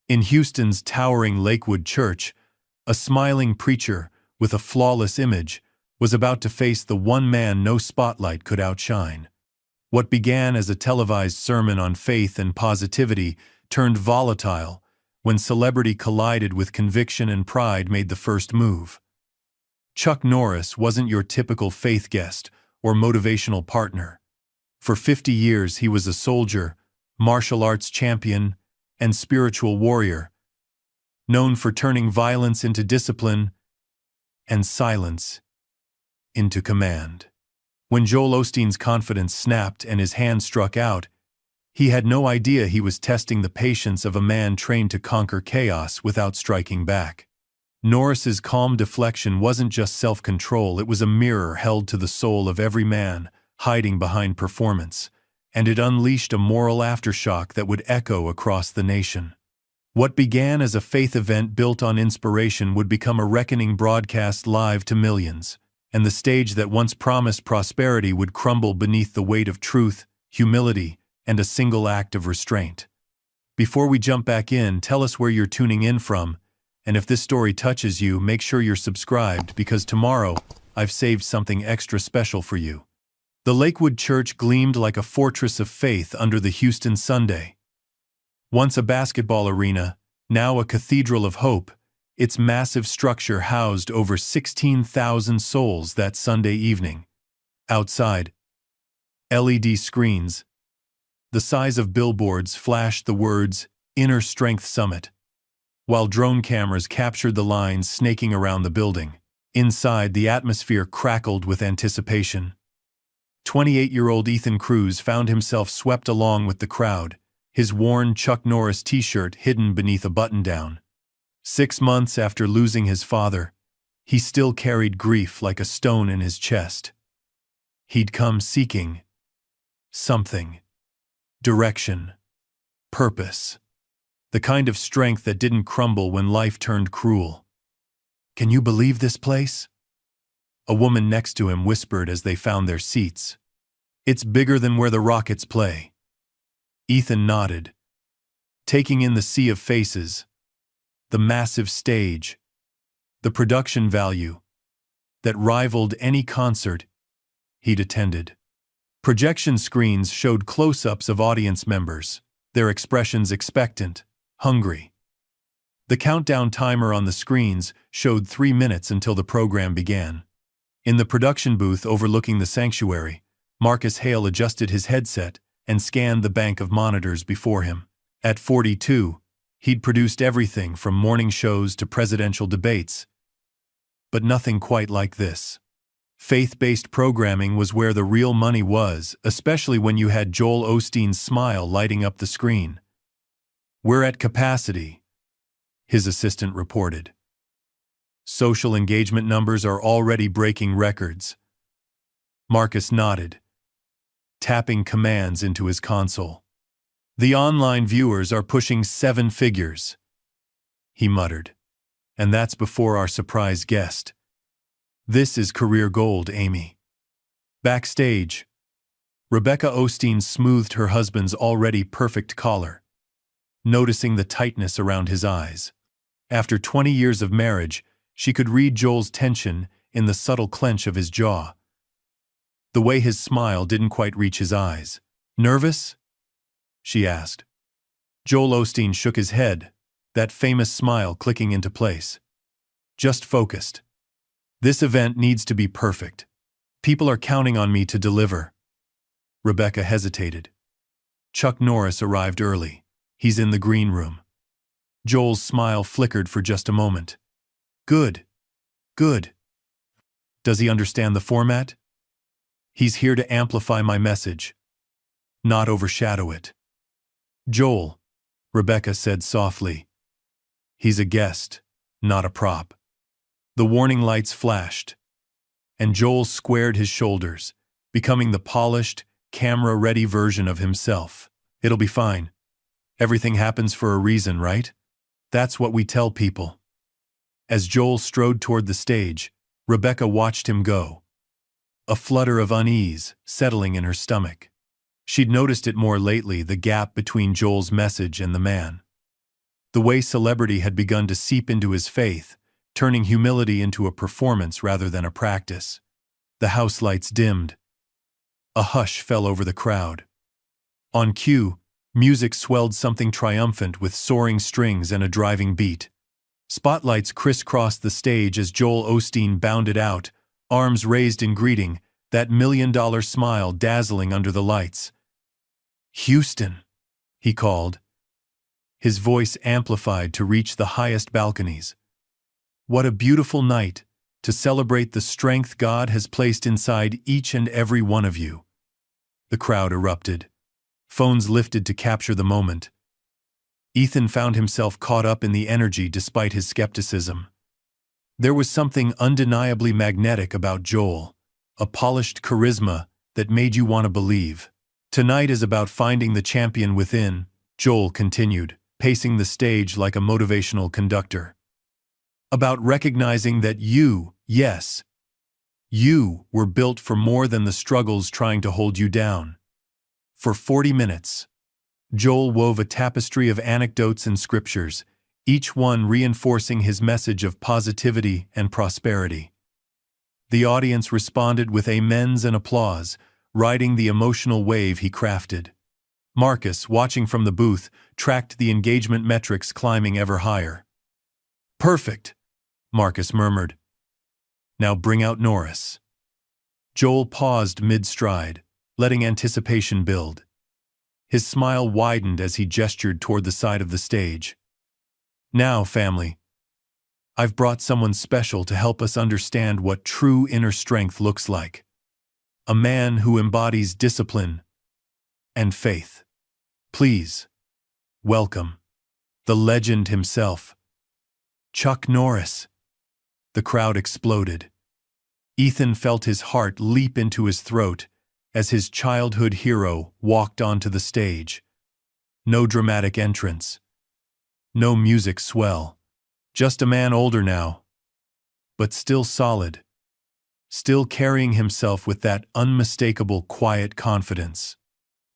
In Houston's towering Lakewood Church, a smiling preacher with a flawless image was about to face the one man no spotlight could outshine. What began as a televised sermon on faith and positivity turned volatile when celebrity collided with conviction and pride made the first move. Chuck Norris wasn't your typical faith guest or motivational partner. For 50 years he was a soldier, martial arts champion, and spiritual warrior, known for turning violence into discipline and silence into command. When Joel Osteen's confidence snapped and his hand struck out, he had no idea he was testing the patience of a man trained to conquer chaos without striking back. Norris's calm deflection wasn't just self-control, it was a mirror held to the soul of every man hiding behind performance, and it unleashed a moral aftershock that would echo across the nation. What began as a faith event built on inspiration would become a reckoning broadcast live to millions, and the stage that once promised prosperity would crumble beneath the weight of truth, humility, and a single act of restraint. Before we jump back in, tell us where you're tuning in from, and if this story touches you, make sure you're subscribed because tomorrow I've saved something extra special for you. The Lakewood Church gleamed like a fortress of faith under the Houston Sunday. Once a basketball arena, now a cathedral of hope, its massive structure housed over 16,000 souls that Sunday evening. Outside, LED screens, the size of billboards, flashed the words, "Inner Strength Summit," while drone cameras captured the lines snaking around the building. Inside, the atmosphere crackled with anticipation. 28-year-old Ethan Cruz found himself swept along with the crowd, his worn Chuck Norris t-shirt hidden beneath a button-down. 6 months after losing his father, he still carried grief like a stone in his chest. He'd come seeking something. Direction. Purpose. The kind of strength that didn't crumble when life turned cruel. "Can you believe this place?" a woman next to him whispered as they found their seats. "It's bigger than where the Rockets play." Ethan nodded, taking in the sea of faces, the massive stage, the production value that rivaled any concert he'd attended. Projection screens showed close-ups of audience members, their expressions expectant, hungry. The countdown timer on the screens showed 3 minutes until the program began. In the production booth overlooking the sanctuary, Marcus Hale adjusted his headset and scanned the bank of monitors before him. At 42, he'd produced everything from morning shows to presidential debates. But nothing quite like this. Faith-based programming was where the real money was, especially when you had Joel Osteen's smile lighting up the screen. "We're at capacity," his assistant reported. "Social engagement numbers are already breaking records." Marcus nodded, tapping commands into his console. "The online viewers are pushing 7 figures," he muttered. "And that's before our surprise guest. This is career gold, Amy." Backstage, Rebecca Osteen smoothed her husband's already perfect collar, noticing the tightness around his eyes. After 20 years of marriage, she could read Joel's tension in the subtle clench of his jaw. The way his smile didn't quite reach his eyes. "Nervous?" she asked. Joel Osteen shook his head, that famous smile clicking into place. "Just focused. This event needs to be perfect. People are counting on me to deliver." Rebecca hesitated. Chuck Norris arrived early. "He's in the green room." Joel's smile flickered for just a moment. "Good. Good. Does he understand the format?" "He's here to amplify my message, not overshadow it." "Joel," Rebecca said softly, "he's a guest, not a prop." The warning lights flashed, and Joel squared his shoulders, becoming the polished, camera-ready version of himself. "It'll be fine. Everything happens for a reason, right? That's what we tell people." As Joel strode toward the stage, Rebecca watched him go, a flutter of unease settling in her stomach. She'd noticed it more lately, the gap between Joel's message and the man. The way celebrity had begun to seep into his faith, turning humility into a performance rather than a practice. The house lights dimmed. A hush fell over the crowd. On cue, music swelled something triumphant with soaring strings and a driving beat. Spotlights crisscrossed the stage as Joel Osteen bounded out, arms raised in greeting, that million-dollar smile dazzling under the lights. "Houston," he called, his voice amplified to reach the highest balconies. "What a beautiful night to celebrate the strength God has placed inside each and every one of you." The crowd erupted. Phones lifted to capture the moment. Ethan found himself caught up in the energy despite his skepticism. There was something undeniably magnetic about Joel, a polished charisma that made you want to believe. "Tonight is about finding the champion within," Joel continued, pacing the stage like a motivational conductor. "About recognizing that you, yes, you were built for more than the struggles trying to hold you down." For 40 minutes, Joel wove a tapestry of anecdotes and scriptures, each one reinforcing his message of positivity and prosperity. The audience responded with amens and applause, riding the emotional wave he crafted. Marcus, watching from the booth, tracked the engagement metrics climbing ever higher. "Perfect," Marcus murmured. "Now bring out Norris." Joel paused mid-stride, letting anticipation build. His smile widened as he gestured toward the side of the stage. "Now, family, I've brought someone special to help us understand what true inner strength looks like. A man who embodies discipline and faith. Please, welcome the legend himself, Chuck Norris." The crowd exploded. Ethan felt his heart leap into his throat as his childhood hero walked onto the stage. No dramatic entrance. No music swell. Just a man older now, but still solid. Still carrying himself with that unmistakable quiet confidence.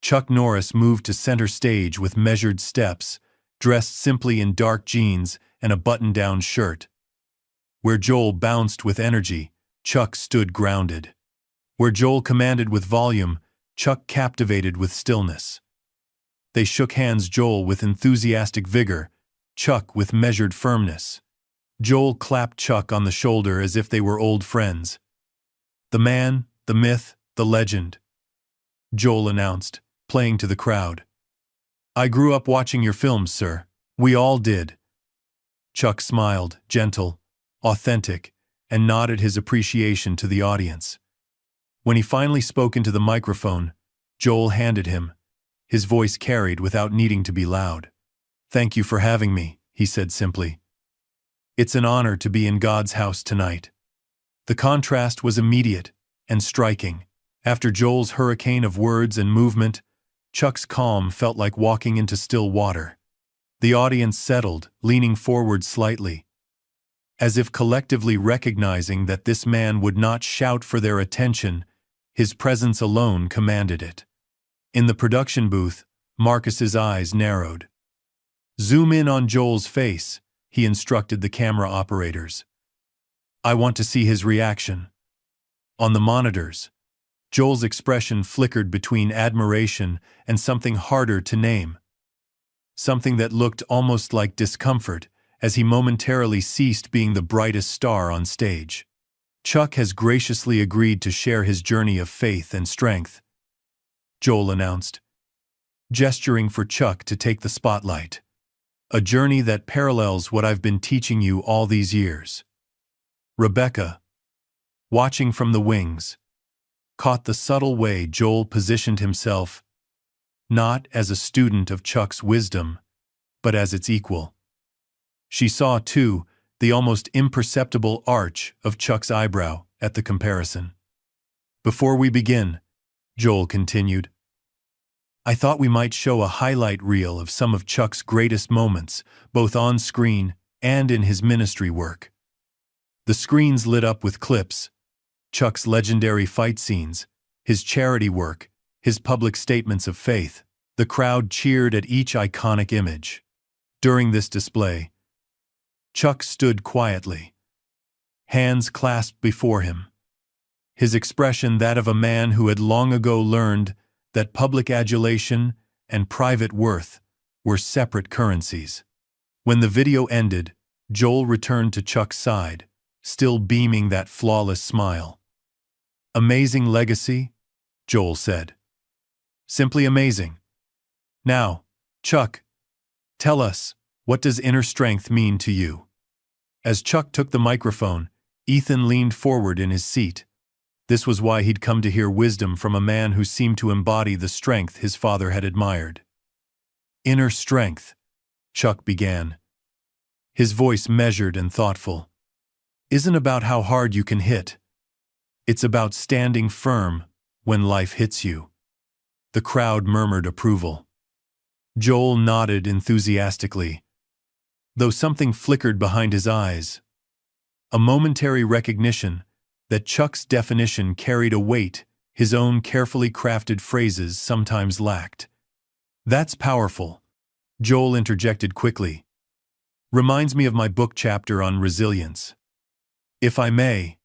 Chuck Norris moved to center stage with measured steps, dressed simply in dark jeans and a button-down shirt. Where Joel bounced with energy, Chuck stood grounded. Where Joel commanded with volume, Chuck captivated with stillness. They shook hands, Joel with enthusiastic vigor, Chuck with measured firmness. Joel clapped Chuck on the shoulder as if they were old friends. "The man, the myth, the legend," Joel announced, playing to the crowd. "I grew up watching your films, sir. We all did." Chuck smiled, gentle, authentic, and nodded his appreciation to the audience. When he finally spoke into the microphone, Joel handed him. His voice carried without needing to be loud. "Thank you for having me," he said simply. "It's an honor to be in God's house tonight." The contrast was immediate and striking. After Joel's hurricane of words and movement, Chuck's calm felt like walking into still water. The audience settled, leaning forward slightly, as if collectively recognizing that this man would not shout for their attention, his presence alone commanded it. In the production booth, Marcus's eyes narrowed. "Zoom in on Joel's face," he instructed the camera operators. "I want to see his reaction." On the monitors, Joel's expression flickered between admiration and something harder to name. Something that looked almost like discomfort as he momentarily ceased being the brightest star on stage. "Chuck has graciously agreed to share his journey of faith and strength," Joel announced, gesturing for Chuck to take the spotlight. "A journey that parallels what I've been teaching you all these years." Rebecca, watching from the wings, caught the subtle way Joel positioned himself, not as a student of Chuck's wisdom, but as its equal. She saw, too, the almost imperceptible arch of Chuck's eyebrow at the comparison. "Before we begin," Joel continued, "I thought we might show a highlight reel of some of Chuck's greatest moments, both on screen and in his ministry work." The screens lit up with clips: Chuck's legendary fight scenes, his charity work, his public statements of faith. The crowd cheered at each iconic image. During this display, Chuck stood quietly, hands clasped before him, his expression that of a man who had long ago learned that public adulation and private worth were separate currencies. When the video ended, Joel returned to Chuck's side, still beaming that flawless smile. "Amazing legacy," Joel said. "Simply amazing. Now, Chuck, tell us, what does inner strength mean to you?" As Chuck took the microphone, Ethan leaned forward in his seat. This was why he'd come to hear wisdom from a man who seemed to embody the strength his father had admired. "Inner strength," Chuck began, his voice measured and thoughtful, "isn't about how hard you can hit. It's about standing firm when life hits you." The crowd murmured approval. Joel nodded enthusiastically, though something flickered behind his eyes. A momentary recognition that Chuck's definition carried a weight his own carefully crafted phrases sometimes lacked. "That's powerful," Joel interjected quickly. "Reminds me of my book chapter on resilience." "If I may,"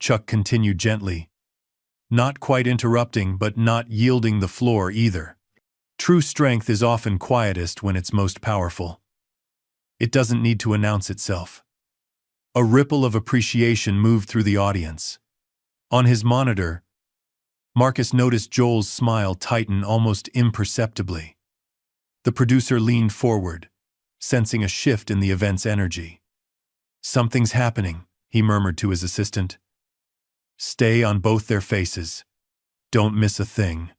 Chuck continued gently, not quite interrupting but not yielding the floor either. "True strength is often quietest when it's most powerful. It doesn't need to announce itself." A ripple of appreciation moved through the audience. On his monitor, Marcus noticed Joel's smile tighten almost imperceptibly. The producer leaned forward, sensing a shift in the event's energy. "Something's happening," he murmured to his assistant. "Stay on both their faces. Don't miss a thing."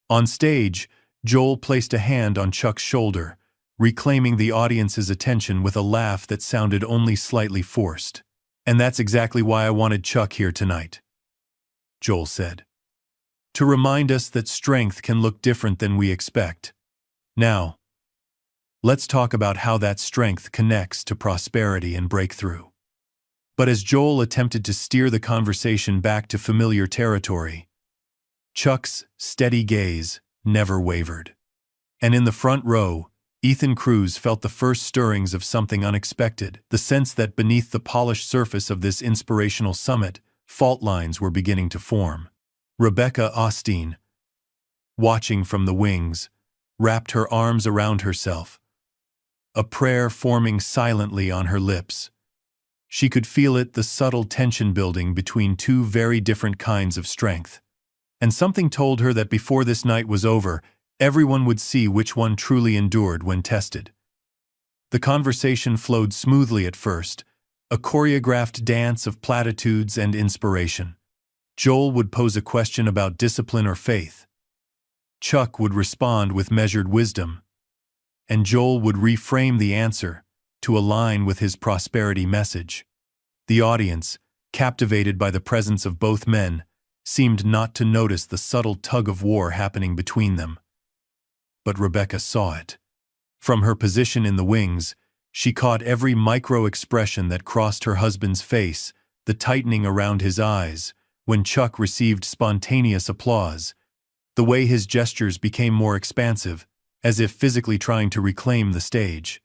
On stage, Joel placed a hand on Chuck's shoulder, reclaiming the audience's attention with a laugh that sounded only slightly forced. "And that's exactly why I wanted Chuck here tonight," Joel said. "To remind us that strength can look different than we expect. Now, let's talk about how that strength connects to prosperity and breakthrough." But as Joel attempted to steer the conversation back to familiar territory, Chuck's steady gaze never wavered. And in the front row, Ethan Cruz felt the first stirrings of something unexpected, the sense that beneath the polished surface of this inspirational summit, fault lines were beginning to form. Rebecca Osteen, watching from the wings, wrapped her arms around herself, a prayer forming silently on her lips. She could feel it, the subtle tension building between two very different kinds of strength. And something told her that before this night was over, everyone would see which one truly endured when tested. The conversation flowed smoothly at first, a choreographed dance of platitudes and inspiration. Joel would pose a question about discipline or faith. Chuck would respond with measured wisdom, and Joel would reframe the answer to align with his prosperity message. The audience, captivated by the presence of both men, seemed not to notice the subtle tug-of-war happening between them. But Rebecca saw it. From her position in the wings, she caught every micro-expression that crossed her husband's face, the tightening around his eyes, when Chuck received spontaneous applause, the way his gestures became more expansive, as if physically trying to reclaim the stage.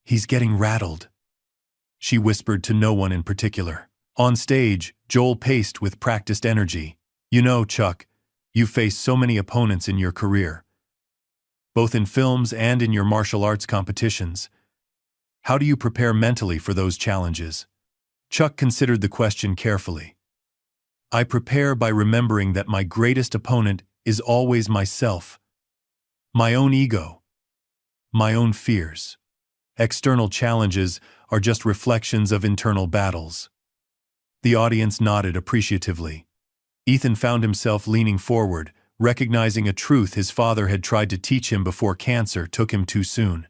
"He's getting rattled," she whispered to no one in particular. On stage, Joel paced with practiced energy. "You know, Chuck, you've faced so many opponents in your career, both in films and in your martial arts competitions. How do you prepare mentally for those challenges?" Chuck considered the question carefully. "I prepare by remembering that my greatest opponent is always myself, my own ego, my own fears. External challenges are just reflections of internal battles." The audience nodded appreciatively. Ethan found himself leaning forward, recognizing a truth his father had tried to teach him before cancer took him too soon.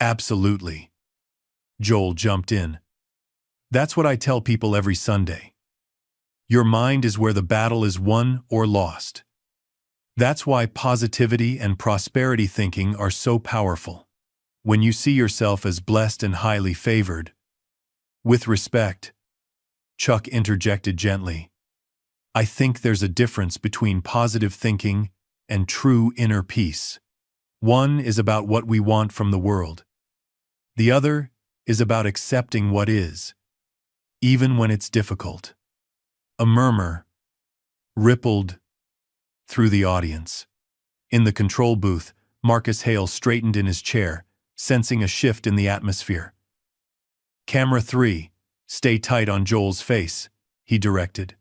"Absolutely," Joel jumped in. "That's what I tell people every Sunday. Your mind is where the battle is won or lost. That's why positivity and prosperity thinking are so powerful. When you see yourself as blessed and highly favored." "With respect," Chuck interjected gently, "I think there's a difference between positive thinking and true inner peace. One is about what we want from the world. The other is about accepting what is, even when it's difficult. A murmur rippled through the audience. In the control booth, Marcus Hale straightened in his chair, sensing a shift in the atmosphere. "Camera 3, stay tight on Joel's face," he directed.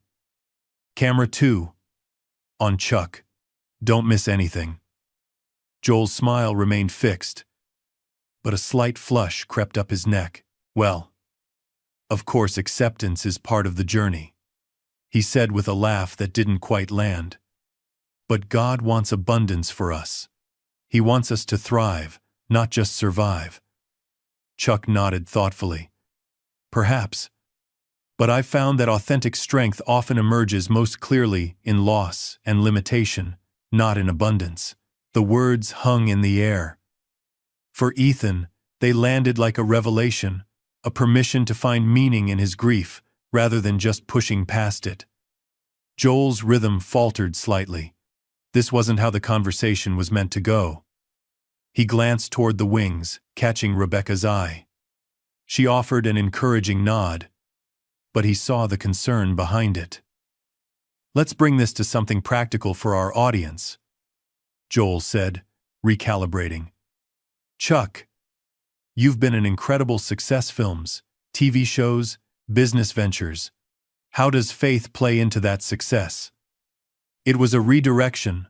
"Camera 2, on Chuck. Don't miss anything." Joel's smile remained fixed, but a slight flush crept up his neck. "Well, of course acceptance is part of the journey," he said with a laugh that didn't quite land. "But God wants abundance for us. He wants us to thrive, not just survive." Chuck nodded thoughtfully. "Perhaps. But I've found that authentic strength often emerges most clearly in loss and limitation, not in abundance." The words hung in the air. For Ethan, they landed like a revelation, a permission to find meaning in his grief, rather than just pushing past it. Joel's rhythm faltered slightly. This wasn't how the conversation was meant to go. He glanced toward the wings, catching Rebecca's eye. She offered an encouraging nod, but he saw the concern behind it. "Let's bring this to something practical for our audience," Joel said, recalibrating. "Chuck, you've been in incredible success films, TV shows, business ventures. How does faith play into that success?" It was a redirection,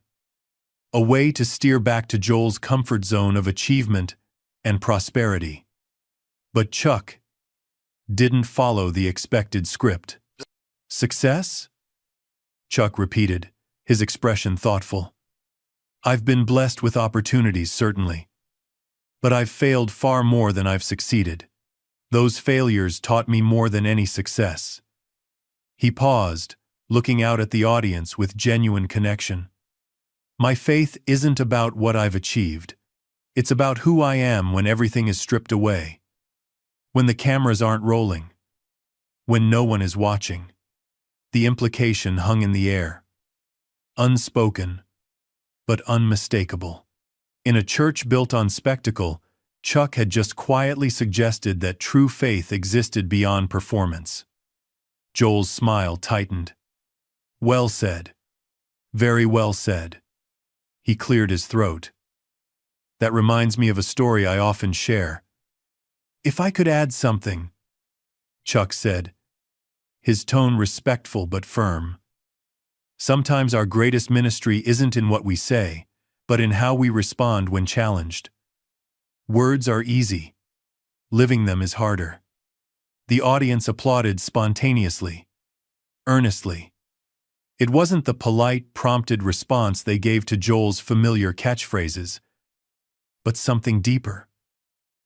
a way to steer back to Joel's comfort zone of achievement and prosperity. But Chuck didn't follow the expected script. "Success?" Chuck repeated, his expression thoughtful. "I've been blessed with opportunities, certainly. But I've failed far more than I've succeeded. Those failures taught me more than any success." He paused, looking out at the audience with genuine connection. "My faith isn't about what I've achieved. It's about who I am when everything is stripped away. When the cameras aren't rolling. When no one is watching." The implication hung in the air. Unspoken, but unmistakable. In a church built on spectacle, Chuck had just quietly suggested that true faith existed beyond performance. Joel's smile tightened. "Well said. Very well said." He cleared his throat. "That reminds me of a story I often share." "If I could add something," Chuck said, his tone respectful but firm. "Sometimes our greatest ministry isn't in what we say, but in how we respond when challenged. Words are easy. Living them is harder." The audience applauded spontaneously, earnestly. It wasn't the polite, prompted response they gave to Joel's familiar catchphrases, but something deeper,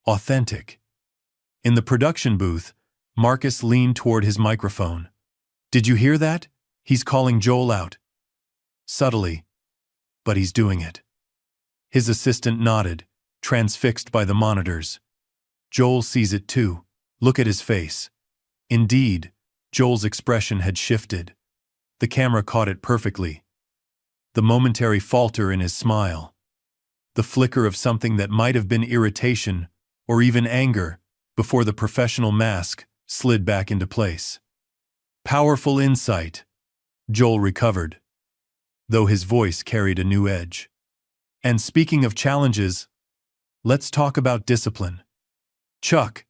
authentic. In the production booth, Marcus leaned toward his microphone. "Did you hear that? He's calling Joel out." Subtly, but he's doing it. His assistant nodded, transfixed by the monitors. "Joel sees it too. Look at his face." Indeed, Joel's expression had shifted. The camera caught it perfectly. The momentary falter in his smile. The flicker of something that might have been irritation or even anger before the professional mask slid back into place. "Powerful insight," Joel recovered, though his voice carried a new edge. "And speaking of challenges, let's talk about discipline. Chuck,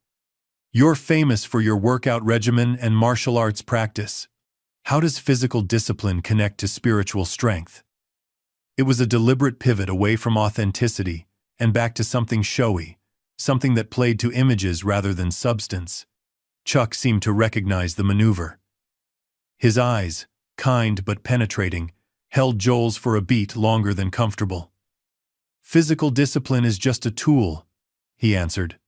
you're famous for your workout regimen and martial arts practice. How does physical discipline connect to spiritual strength?" It was a deliberate pivot away from authenticity and back to something showy, something that played to images rather than substance. Chuck seemed to recognize the maneuver. His eyes, kind but penetrating, held Joel's for a beat longer than comfortable. "Physical discipline is just a tool," he answered.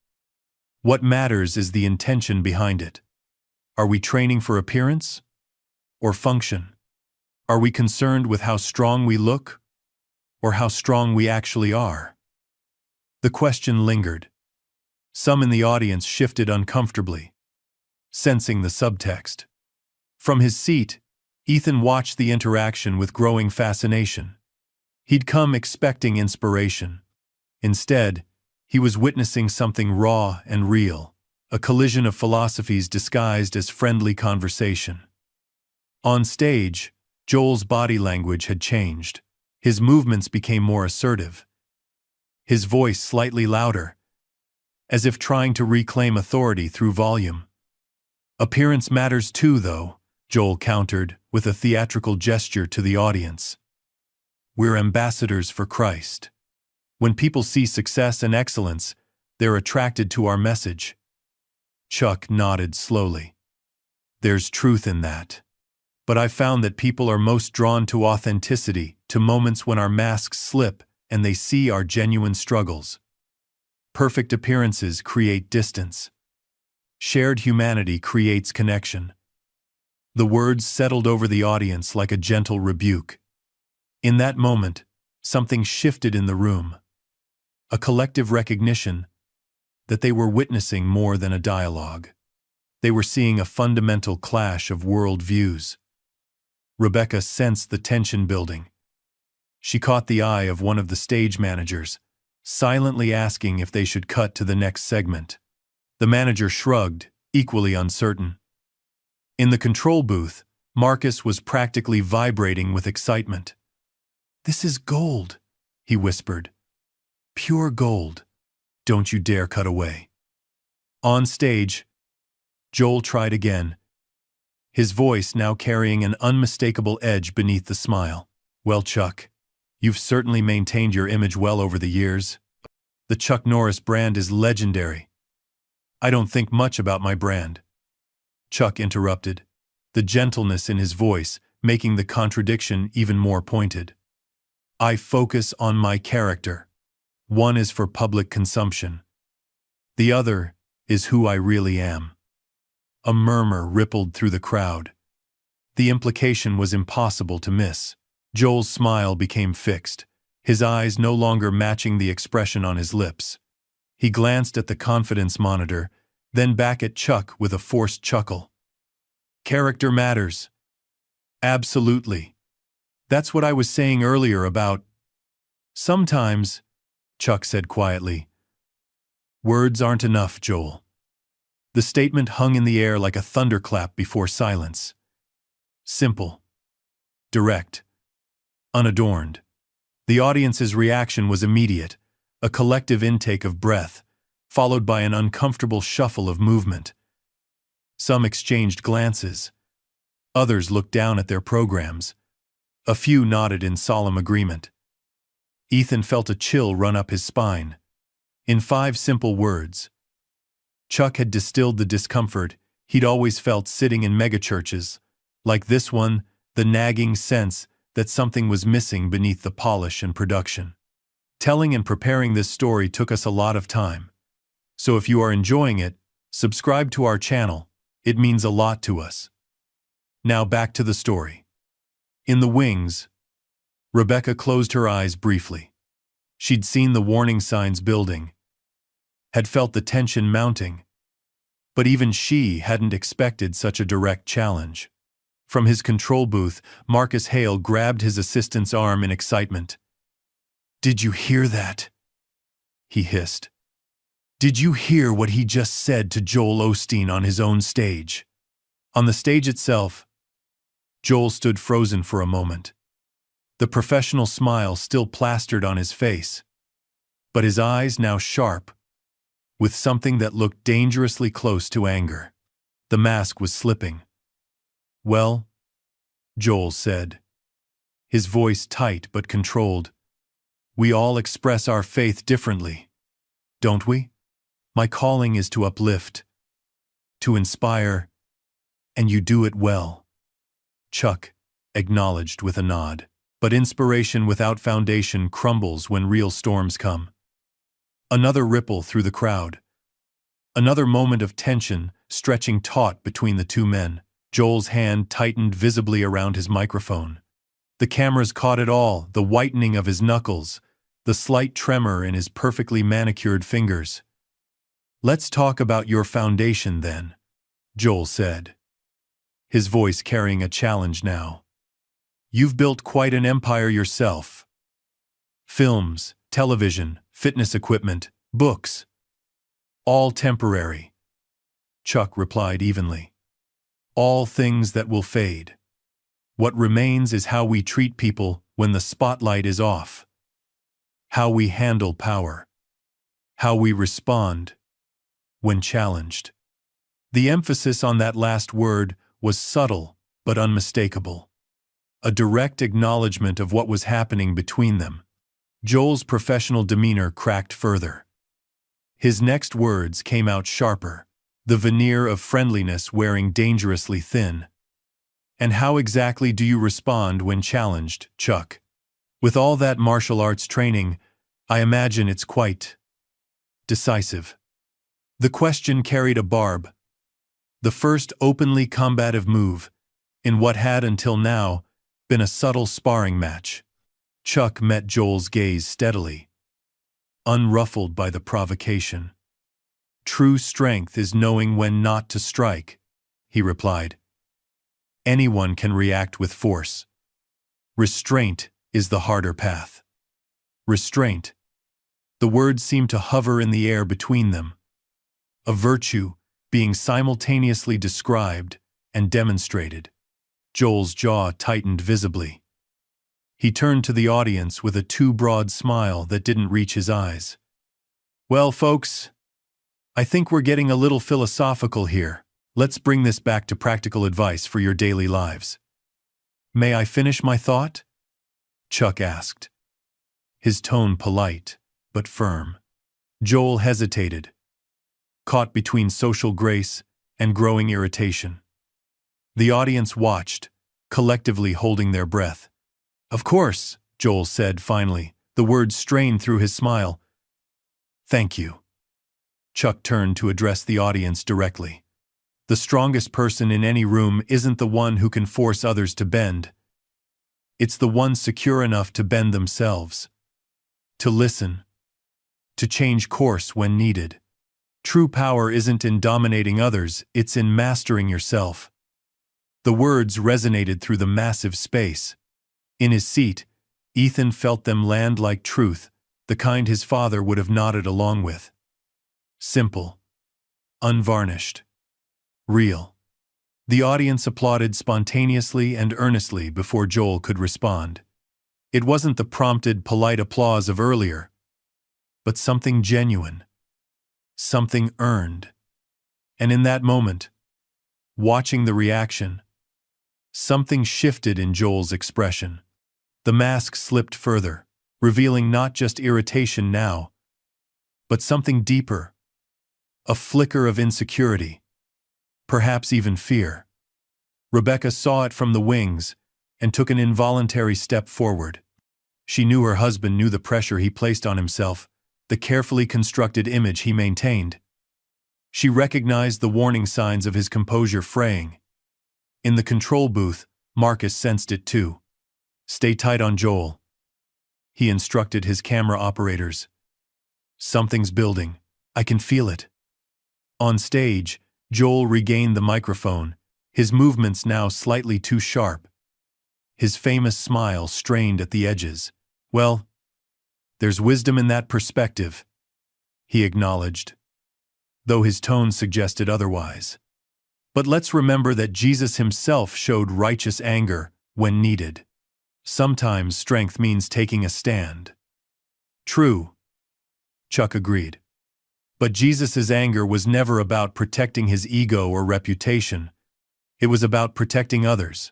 "What matters is the intention behind it. Are we training for appearance or function? Are we concerned with how strong we look or how strong we actually are?" The question lingered. Some in the audience shifted uncomfortably, sensing the subtext. From his seat, Ethan watched the interaction with growing fascination. He'd come expecting inspiration, Instead, he was witnessing something raw and real, a collision of philosophies disguised as friendly conversation. On stage, Joel's body language had changed. His movements became more assertive, his voice slightly louder, as if trying to reclaim authority through volume. "Appearance matters too, though," Joel countered with a theatrical gesture to the audience. "We're ambassadors for Christ. When people see success and excellence, they're attracted to our message." Chuck nodded slowly. "There's truth in that. But I've found that people are most drawn to authenticity, to moments when our masks slip and they see our genuine struggles. Perfect appearances create distance. Shared humanity creates connection." The words settled over the audience like a gentle rebuke. In that moment, something shifted in the room. A collective recognition that they were witnessing more than a dialogue. They were seeing a fundamental clash of world views. Rebecca sensed the tension building. She caught the eye of one of the stage managers, silently asking if they should cut to the next segment. The manager shrugged, equally uncertain. In the control booth, Marcus was practically vibrating with excitement. "This is gold," he whispered. "Pure gold. Don't you dare cut away." On stage, Joel tried again, his voice now carrying an unmistakable edge beneath the smile. "Well, Chuck, you've certainly maintained your image well over the years. The Chuck Norris brand is legendary." "I don't think much about my brand," Chuck interrupted, the gentleness in his voice making the contradiction even more pointed. "I focus on my character. One is for public consumption. The other is who I really am." A murmur rippled through the crowd. The implication was impossible to miss. Joel's smile became fixed, his eyes no longer matching the expression on his lips. He glanced at the confidence monitor, then back at Chuck with a forced chuckle. "Character matters." "Absolutely. That's what I was saying earlier about—" "Sometimes," Chuck said quietly. "Words aren't enough, Joel." The statement hung in the air like a thunderclap before silence. Simple. Direct. Unadorned. The audience's reaction was immediate, a collective intake of breath, followed by an uncomfortable shuffle of movement. Some exchanged glances. Others looked down at their programs. A few nodded in solemn agreement. Ethan felt a chill run up his spine. In 5 simple words, Chuck had distilled the discomfort he'd always felt sitting in megachurches, like this one, the nagging sense that something was missing beneath the polish and production. Telling and preparing this story took us a lot of time. So if you are enjoying it, subscribe to our channel. It means a lot to us. Now back to the story. In the wings, Rebecca closed her eyes briefly. She'd seen the warning signs building, had felt the tension mounting, but even she hadn't expected such a direct challenge. From his control booth, Marcus Hale grabbed his assistant's arm in excitement. "Did you hear that?" he hissed. "Did you hear what he just said to Joel Osteen on his own stage?" On the stage itself, Joel stood frozen for a moment, the professional smile still plastered on his face, but his eyes now sharp, with something that looked dangerously close to anger. The mask was slipping. "Well," Joel said, his voice tight but controlled, "we all express our faith differently, don't we? My calling is to uplift, to inspire, and you do it well." Chuck acknowledged with a nod. But inspiration without foundation crumbles when real storms come. Another ripple through the crowd. Another moment of tension stretching taut between the two men. Joel's hand tightened visibly around his microphone. The cameras caught it all, the whitening of his knuckles, the slight tremor in his perfectly manicured fingers. "Let's talk about your foundation then," Joel said, his voice carrying a challenge now. "You've built quite an empire yourself. Films, television, fitness equipment, books. All temporary. Chuck replied evenly. All things that will fade. What remains is how we treat people when the spotlight is off. How we handle power. How we respond when challenged. The emphasis on that last word was subtle but unmistakable. A direct acknowledgement of what was happening between them. Joel's professional demeanor cracked further. His next words came out sharper, the veneer of friendliness wearing dangerously thin. And how exactly do you respond when challenged, Chuck? With all that martial arts training, I imagine it's quite decisive. The question carried a barb. The first openly combative move, in what had until now been a subtle sparring match. Chuck met Joel's gaze steadily, unruffled by the provocation. True strength is knowing when not to strike, he replied. Anyone can react with force. Restraint is the harder path. Restraint. The words seemed to hover in the air between them. A virtue being simultaneously described and demonstrated. Joel's jaw tightened visibly. He turned to the audience with a too broad smile that didn't reach his eyes. Well, folks, I think we're getting a little philosophical here. Let's bring this back to practical advice for your daily lives. May I finish my thought? Chuck asked, his tone polite but firm. Joel hesitated, caught between social grace and growing irritation. The audience watched, collectively holding their breath. Of course, Joel said finally, the words strained through his smile. Thank you. Chuck turned to address the audience directly. The strongest person in any room isn't the one who can force others to bend. It's the one secure enough to bend themselves. To listen. To change course when needed. True power isn't in dominating others, it's in mastering yourself. The words resonated through the massive space. In his seat, Ethan felt them land like truth, the kind his father would have nodded along with. Simple. Unvarnished. Real. The audience applauded spontaneously and earnestly before Joel could respond. It wasn't the prompted, polite applause of earlier, but something genuine. Something earned. And in that moment, watching the reaction, something shifted in Joel's expression. The mask slipped further, revealing not just irritation now, but something deeper. A flicker of insecurity. Perhaps even fear. Rebecca saw it from the wings and took an involuntary step forward. She knew her husband knew the pressure he placed on himself, the carefully constructed image he maintained. She recognized the warning signs of his composure fraying. In the control booth, Marcus sensed it too. Stay tight on Joel. He instructed his camera operators. Something's building. I can feel it. On stage, Joel regained the microphone, his movements now slightly too sharp. His famous smile strained at the edges. Well, there's wisdom in that perspective, he acknowledged, though his tone suggested otherwise. But let's remember that Jesus himself showed righteous anger when needed. Sometimes strength means taking a stand. True, Chuck agreed. But Jesus' anger was never about protecting his ego or reputation. It was about protecting others,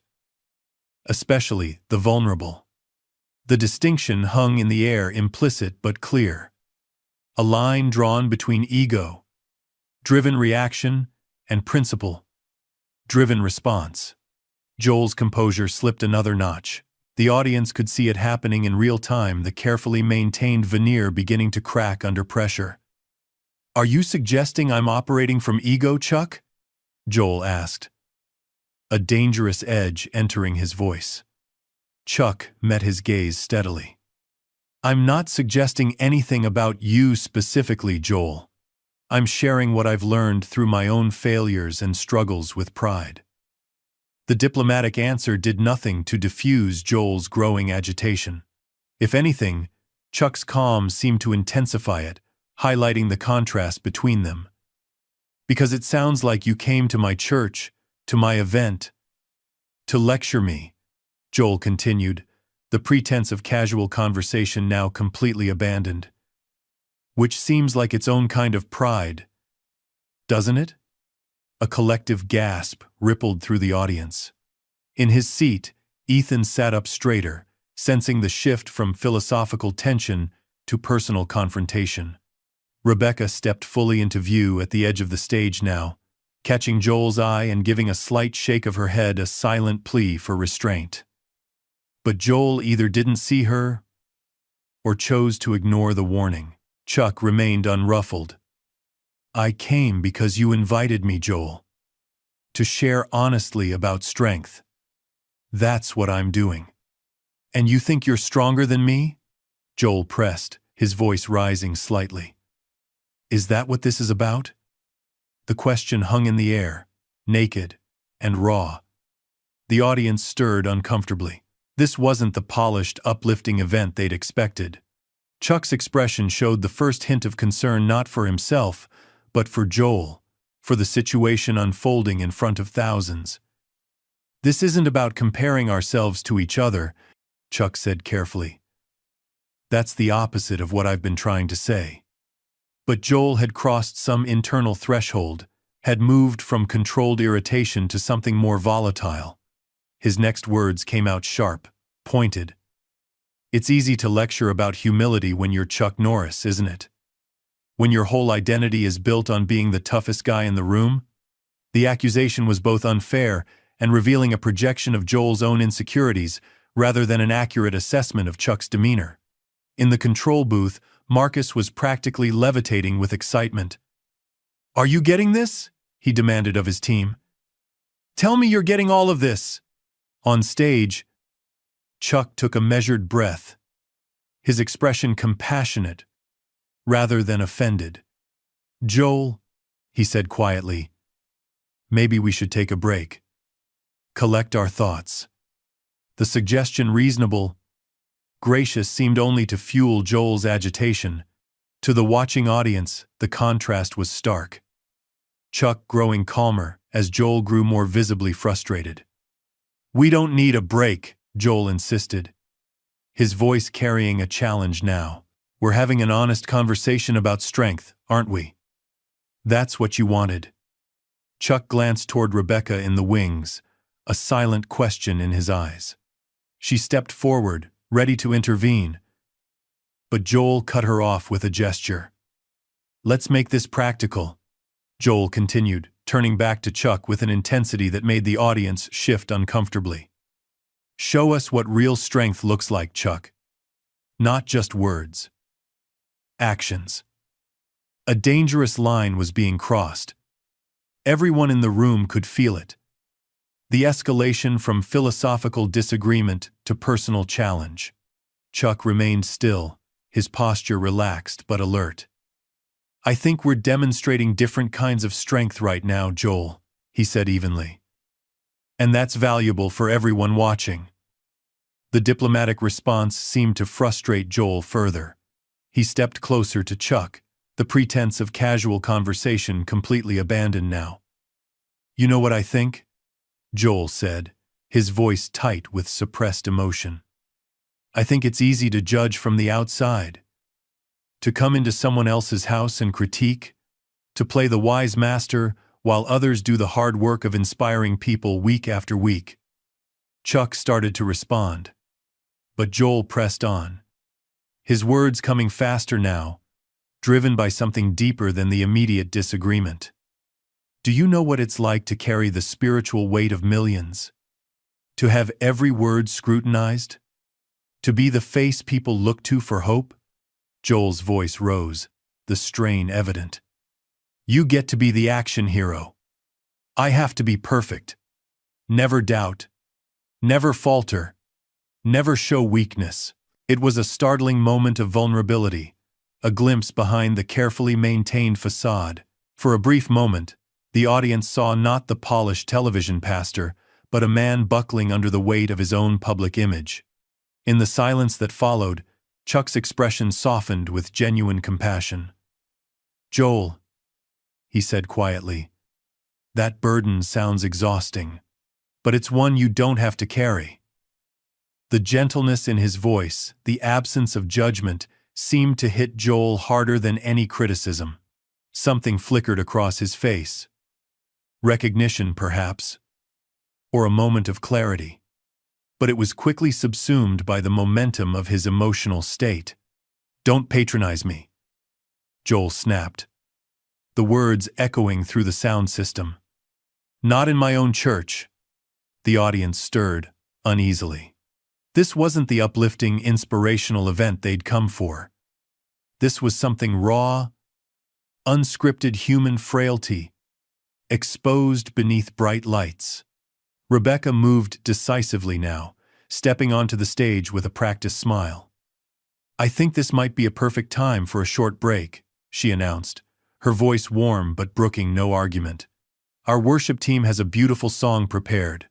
especially the vulnerable. The distinction hung in the air, implicit but clear. A line drawn between ego-driven reaction and principle-driven response. Joel's composure slipped another notch. The audience could see it happening in real time, the carefully maintained veneer beginning to crack under pressure. Are you suggesting I'm operating from ego, Chuck? Joel asked, a dangerous edge entering his voice. Chuck met his gaze steadily. I'm not suggesting anything about you specifically, Joel. I'm sharing what I've learned through my own failures and struggles with pride. The diplomatic answer did nothing to diffuse Joel's growing agitation. If anything, Chuck's calm seemed to intensify it, highlighting the contrast between them. Because it sounds like you came to my church, to my event, to lecture me, Joel continued, the pretense of casual conversation now completely abandoned. Which seems like its own kind of pride, doesn't it? A collective gasp rippled through the audience. In his seat, Ethan sat up straighter, sensing the shift from philosophical tension to personal confrontation. Rebecca stepped fully into view at the edge of the stage now, catching Joel's eye and giving a slight shake of her head, a silent plea for restraint. But Joel either didn't see her or chose to ignore the warning. Chuck remained unruffled. I came because you invited me, Joel. To share honestly about strength. That's what I'm doing. And you think you're stronger than me? Joel pressed, his voice rising slightly. Is that what this is about? The question hung in the air, naked and raw. The audience stirred uncomfortably. This wasn't the polished, uplifting event they'd expected. Chuck's expression showed the first hint of concern not for himself, but for Joel, for the situation unfolding in front of thousands. This isn't about comparing ourselves to each other, Chuck said carefully. That's the opposite of what I've been trying to say. But Joel had crossed some internal threshold, had moved from controlled irritation to something more volatile. His next words came out sharp, pointed. It's easy to lecture about humility when you're Chuck Norris, isn't it? When your whole identity is built on being the toughest guy in the room? The accusation was both unfair and revealing a projection of Joel's own insecurities rather than an accurate assessment of Chuck's demeanor. In the control booth, Marcus was practically levitating with excitement. Are you getting this? He demanded of his team. Tell me you're getting all of this. On stage, Chuck took a measured breath, his expression compassionate rather than offended. Joel, he said quietly, maybe we should take a break. Collect our thoughts. The suggestion reasonable, gracious, seemed only to fuel Joel's agitation. To the watching audience, the contrast was stark. Chuck growing calmer as Joel grew more visibly frustrated. We don't need a break, Joel insisted, his voice carrying a challenge now. We're having an honest conversation about strength, aren't we? That's what you wanted. Chuck glanced toward Rebecca in the wings, a silent question in his eyes. She stepped forward, ready to intervene. But Joel cut her off with a gesture. Let's make this practical, Joel continued, turning back to Chuck with an intensity that made the audience shift uncomfortably. Show us what real strength looks like, Chuck. Not just words. Actions. A dangerous line was being crossed. Everyone in the room could feel it. The escalation from philosophical disagreement to personal challenge. Chuck remained still, his posture relaxed but alert. I think we're demonstrating different kinds of strength right now, Joel, he said evenly. And that's valuable for everyone watching. The diplomatic response seemed to frustrate Joel further. He stepped closer to Chuck, the pretense of casual conversation completely abandoned now. You know what I think? Joel said, his voice tight with suppressed emotion. I think it's easy to judge from the outside. To come into someone else's house and critique, to play the wise master while others do the hard work of inspiring people week after week. Chuck started to respond, but Joel pressed on, his words coming faster now, driven by something deeper than the immediate disagreement. Do you know what it's like to carry the spiritual weight of millions? To have every word scrutinized? To be the face people look to for hope? Joel's voice rose, the strain evident. You get to be the action hero. I have to be perfect. Never doubt. Never falter. Never show weakness. It was a startling moment of vulnerability, a glimpse behind the carefully maintained facade. For a brief moment, the audience saw not the polished television pastor, but a man buckling under the weight of his own public image. In the silence that followed, Chuck's expression softened with genuine compassion. "Joel," he said quietly, "that burden sounds exhausting, but it's one you don't have to carry." The gentleness in his voice, the absence of judgment, seemed to hit Joel harder than any criticism. Something flickered across his face. Recognition, perhaps, or a moment of clarity. But it was quickly subsumed by the momentum of his emotional state. "Don't patronize me," Joel snapped, the words echoing through the sound system. "Not in my own church." The audience stirred uneasily. This wasn't the uplifting, inspirational event they'd come for. This was something raw, unscripted human frailty, exposed beneath bright lights. Rebecca moved decisively now, stepping onto the stage with a practiced smile. "I think this might be a perfect time for a short break," she announced, her voice warm but brooking no argument. "Our worship team has a beautiful song prepared."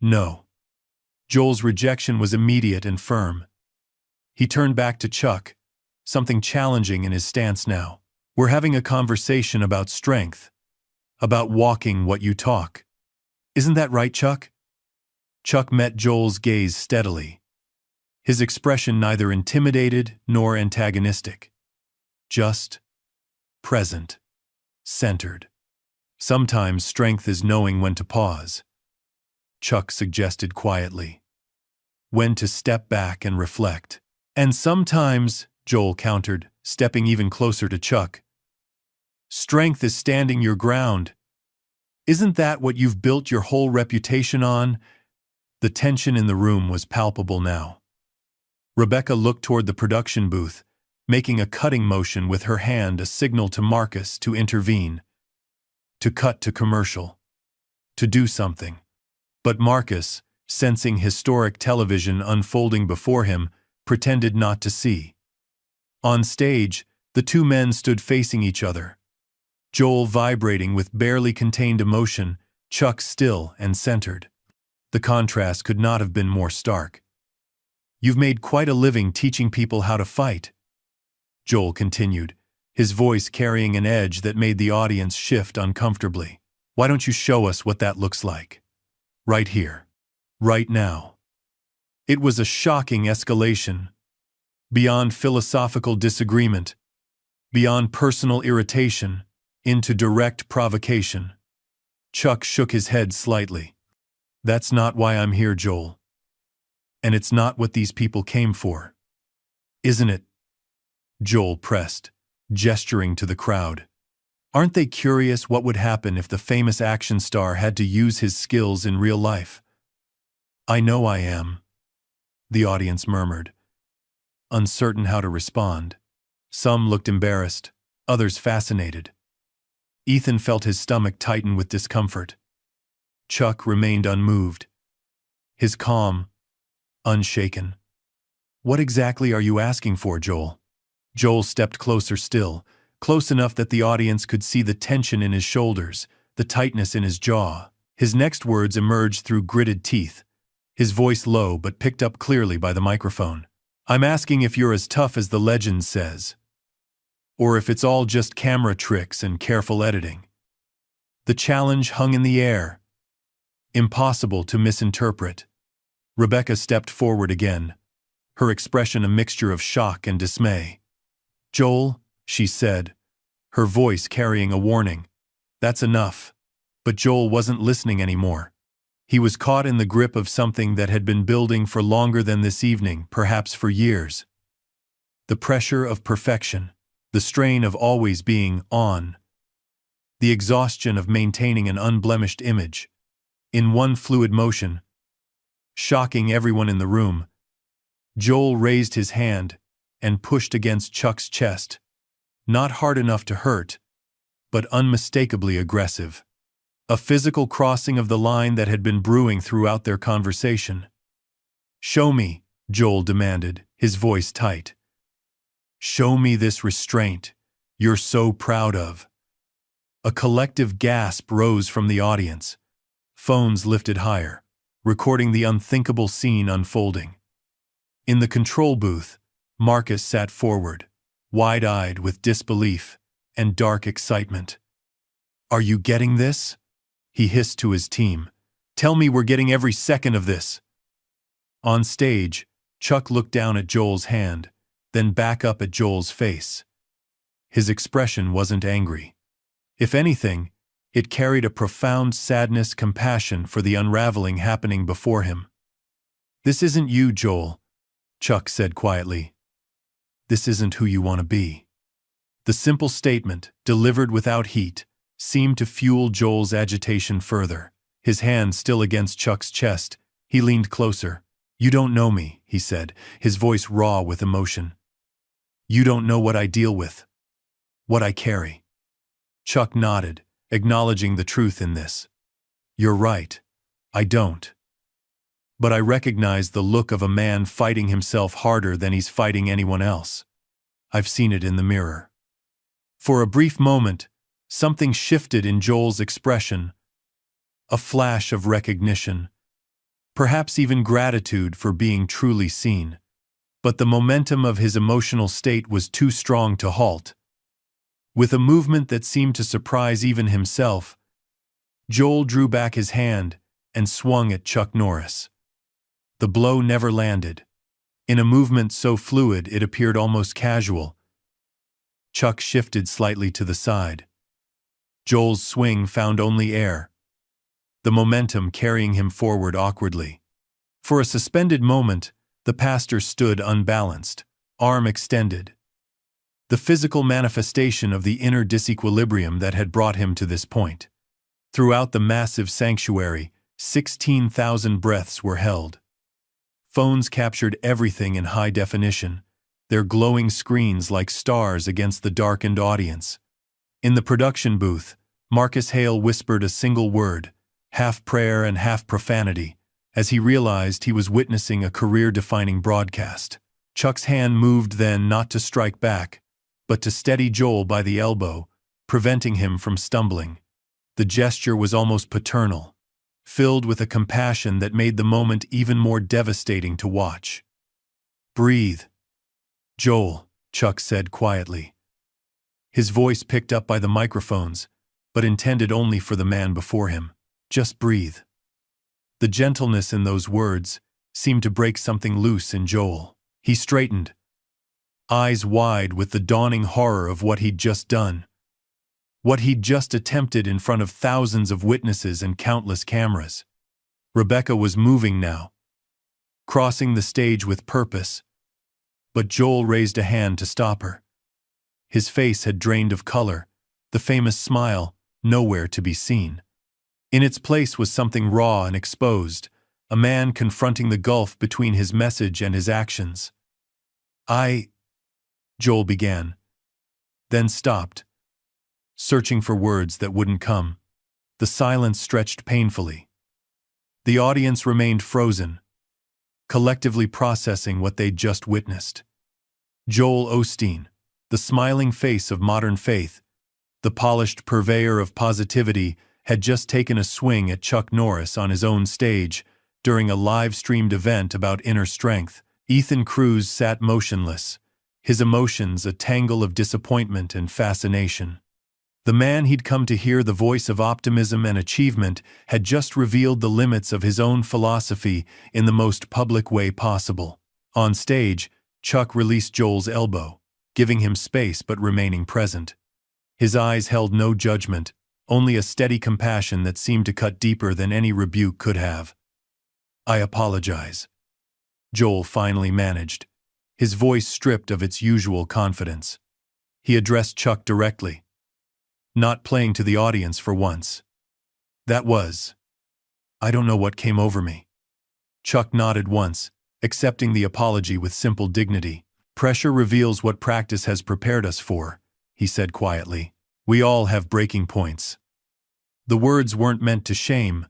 "No." Joel's rejection was immediate and firm. He turned back to Chuck, something challenging in his stance now. "We're having a conversation about strength, about walking what you talk. Isn't that right, Chuck?" Chuck met Joel's gaze steadily, his expression neither intimidated nor antagonistic. Just present, centered. "Sometimes strength is knowing when to pause," Chuck suggested quietly. "When to step back and reflect." "And sometimes," Joel countered, stepping even closer to Chuck, "strength is standing your ground. Isn't that what you've built your whole reputation on?" The tension in the room was palpable now. Rebecca looked toward the production booth, making a cutting motion with her hand, a signal to Marcus to intervene, to cut to commercial, to do something. But Marcus, sensing historic television unfolding before him, pretended not to see. On stage, the two men stood facing each other. Joel vibrating with barely contained emotion, Chuck still and centered. The contrast could not have been more stark. "You've made quite a living teaching people how to fight," Joel continued, his voice carrying an edge that made the audience shift uncomfortably. "Why don't you show us what that looks like? Right here. Right now." It was a shocking escalation. Beyond philosophical disagreement, beyond personal irritation, into direct provocation. Chuck shook his head slightly. "That's not why I'm here, Joel. And it's not what these people came for. Isn't it?" Joel pressed, gesturing to the crowd. "Aren't they curious what would happen if the famous action star had to use his skills in real life?" "I know I am," the audience murmured, uncertain how to respond. Some looked embarrassed, others fascinated. Ethan felt his stomach tighten with discomfort. Chuck remained unmoved, his calm unshaken. "What exactly are you asking for, Joel?" Joel stepped closer still, close enough that the audience could see the tension in his shoulders, the tightness in his jaw. His next words emerged through gritted teeth, his voice low but picked up clearly by the microphone. "I'm asking if you're as tough as the legend says, or if it's all just camera tricks and careful editing." The challenge hung in the air, impossible to misinterpret. Rebecca stepped forward again, her expression a mixture of shock and dismay. "Joel," she said, her voice carrying a warning. "That's enough." But Joel wasn't listening anymore. He was caught in the grip of something that had been building for longer than this evening, perhaps for years. The pressure of perfection, the strain of always being on, the exhaustion of maintaining an unblemished image. In one fluid motion, shocking everyone in the room, Joel raised his hand and pushed against Chuck's chest, not hard enough to hurt, but unmistakably aggressive. A physical crossing of the line that had been brewing throughout their conversation. "Show me," Joel demanded, his voice tight. "Show me this restraint you're so proud of." A collective gasp rose from the audience. Phones lifted higher, recording the unthinkable scene unfolding. In the control booth, Marcus sat forward, wide-eyed with disbelief and dark excitement. "Are you getting this?" he hissed to his team. "Tell me we're getting every second of this." On stage, Chuck looked down at Joel's hand, then back up at Joel's face. His expression wasn't angry. If anything, it carried a profound sadness, compassion for the unraveling happening before him. "This isn't you, Joel," Chuck said quietly. "This isn't who you want to be." The simple statement, delivered without heat, seemed to fuel Joel's agitation further. His hand still against Chuck's chest, he leaned closer. "You don't know me," he said, his voice raw with emotion. "You don't know what I deal with. What I carry." Chuck nodded, acknowledging the truth in this. "You're right. I don't. But I recognize the look of a man fighting himself harder than he's fighting anyone else. I've seen it in the mirror." For a brief moment, something shifted in Joel's expression. A flash of recognition. Perhaps even gratitude for being truly seen. But the momentum of his emotional state was too strong to halt. With a movement that seemed to surprise even himself, Joel drew back his hand and swung at Chuck Norris. The blow never landed. In a movement so fluid it appeared almost casual. Chuck shifted slightly to the side. Joel's swing found only air, the momentum carrying him forward awkwardly. For a suspended moment, the pastor stood unbalanced, arm extended. The physical manifestation of the inner disequilibrium that had brought him to this point. Throughout the massive sanctuary, 16,000 breaths were held. Phones captured everything in high definition, their glowing screens like stars against the darkened audience. In the production booth, Marcus Hale whispered a single word, half prayer and half profanity, as he realized he was witnessing a career-defining broadcast. Chuck's hand moved then not to strike back, but to steady Joel by the elbow, preventing him from stumbling. The gesture was almost paternal, filled with a compassion that made the moment even more devastating to watch. "Breathe, Joel," Chuck said quietly. His voice picked up by the microphones, but intended only for the man before him. "Just breathe." The gentleness in those words seemed to break something loose in Joel. He straightened, eyes wide with the dawning horror of what he'd just done. What he'd just attempted in front of thousands of witnesses and countless cameras. Rebecca was moving now, crossing the stage with purpose, but Joel raised a hand to stop her. His face had drained of color, the famous smile nowhere to be seen. In its place was something raw and exposed, a man confronting the gulf between his message and his actions. Joel began, then stopped, searching for words that wouldn't come. The silence stretched painfully. The audience remained frozen, collectively processing what they'd just witnessed. Joel Osteen, the smiling face of modern faith, the polished purveyor of positivity, had just taken a swing at Chuck Norris on his own stage during a live-streamed event about inner strength. Ethan Cruz sat motionless, his emotions a tangle of disappointment and fascination. The man he'd come to hear, the voice of optimism and achievement, had just revealed the limits of his own philosophy in the most public way possible. On stage, Chuck released Joel's elbow, giving him space but remaining present. His eyes held no judgment, only a steady compassion that seemed to cut deeper than any rebuke could have. "I apologize," Joel finally managed, his voice stripped of its usual confidence. He addressed Chuck directly, not playing to the audience for once. I don't know what came over me." Chuck nodded once, accepting the apology with simple dignity. "Pressure reveals what practice has prepared us for," he said quietly. "We all have breaking points." The words weren't meant to shame,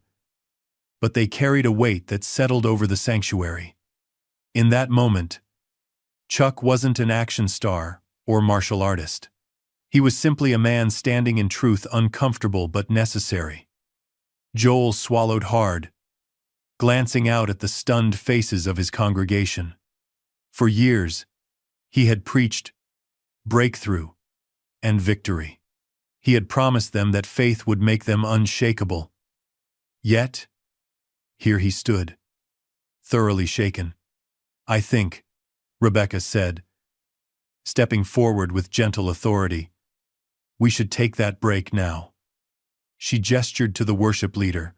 but they carried a weight that settled over the sanctuary. In that moment, Chuck wasn't an action star or martial artist. He was simply a man standing in truth, uncomfortable but necessary. Joel swallowed hard, glancing out at the stunned faces of his congregation. For years, He had preached breakthrough and victory. He had promised them that faith would make them unshakable. Yet, here he stood, thoroughly shaken. "I think," Rebecca said, stepping forward with gentle authority, "we should take that break now." She gestured to the worship leader,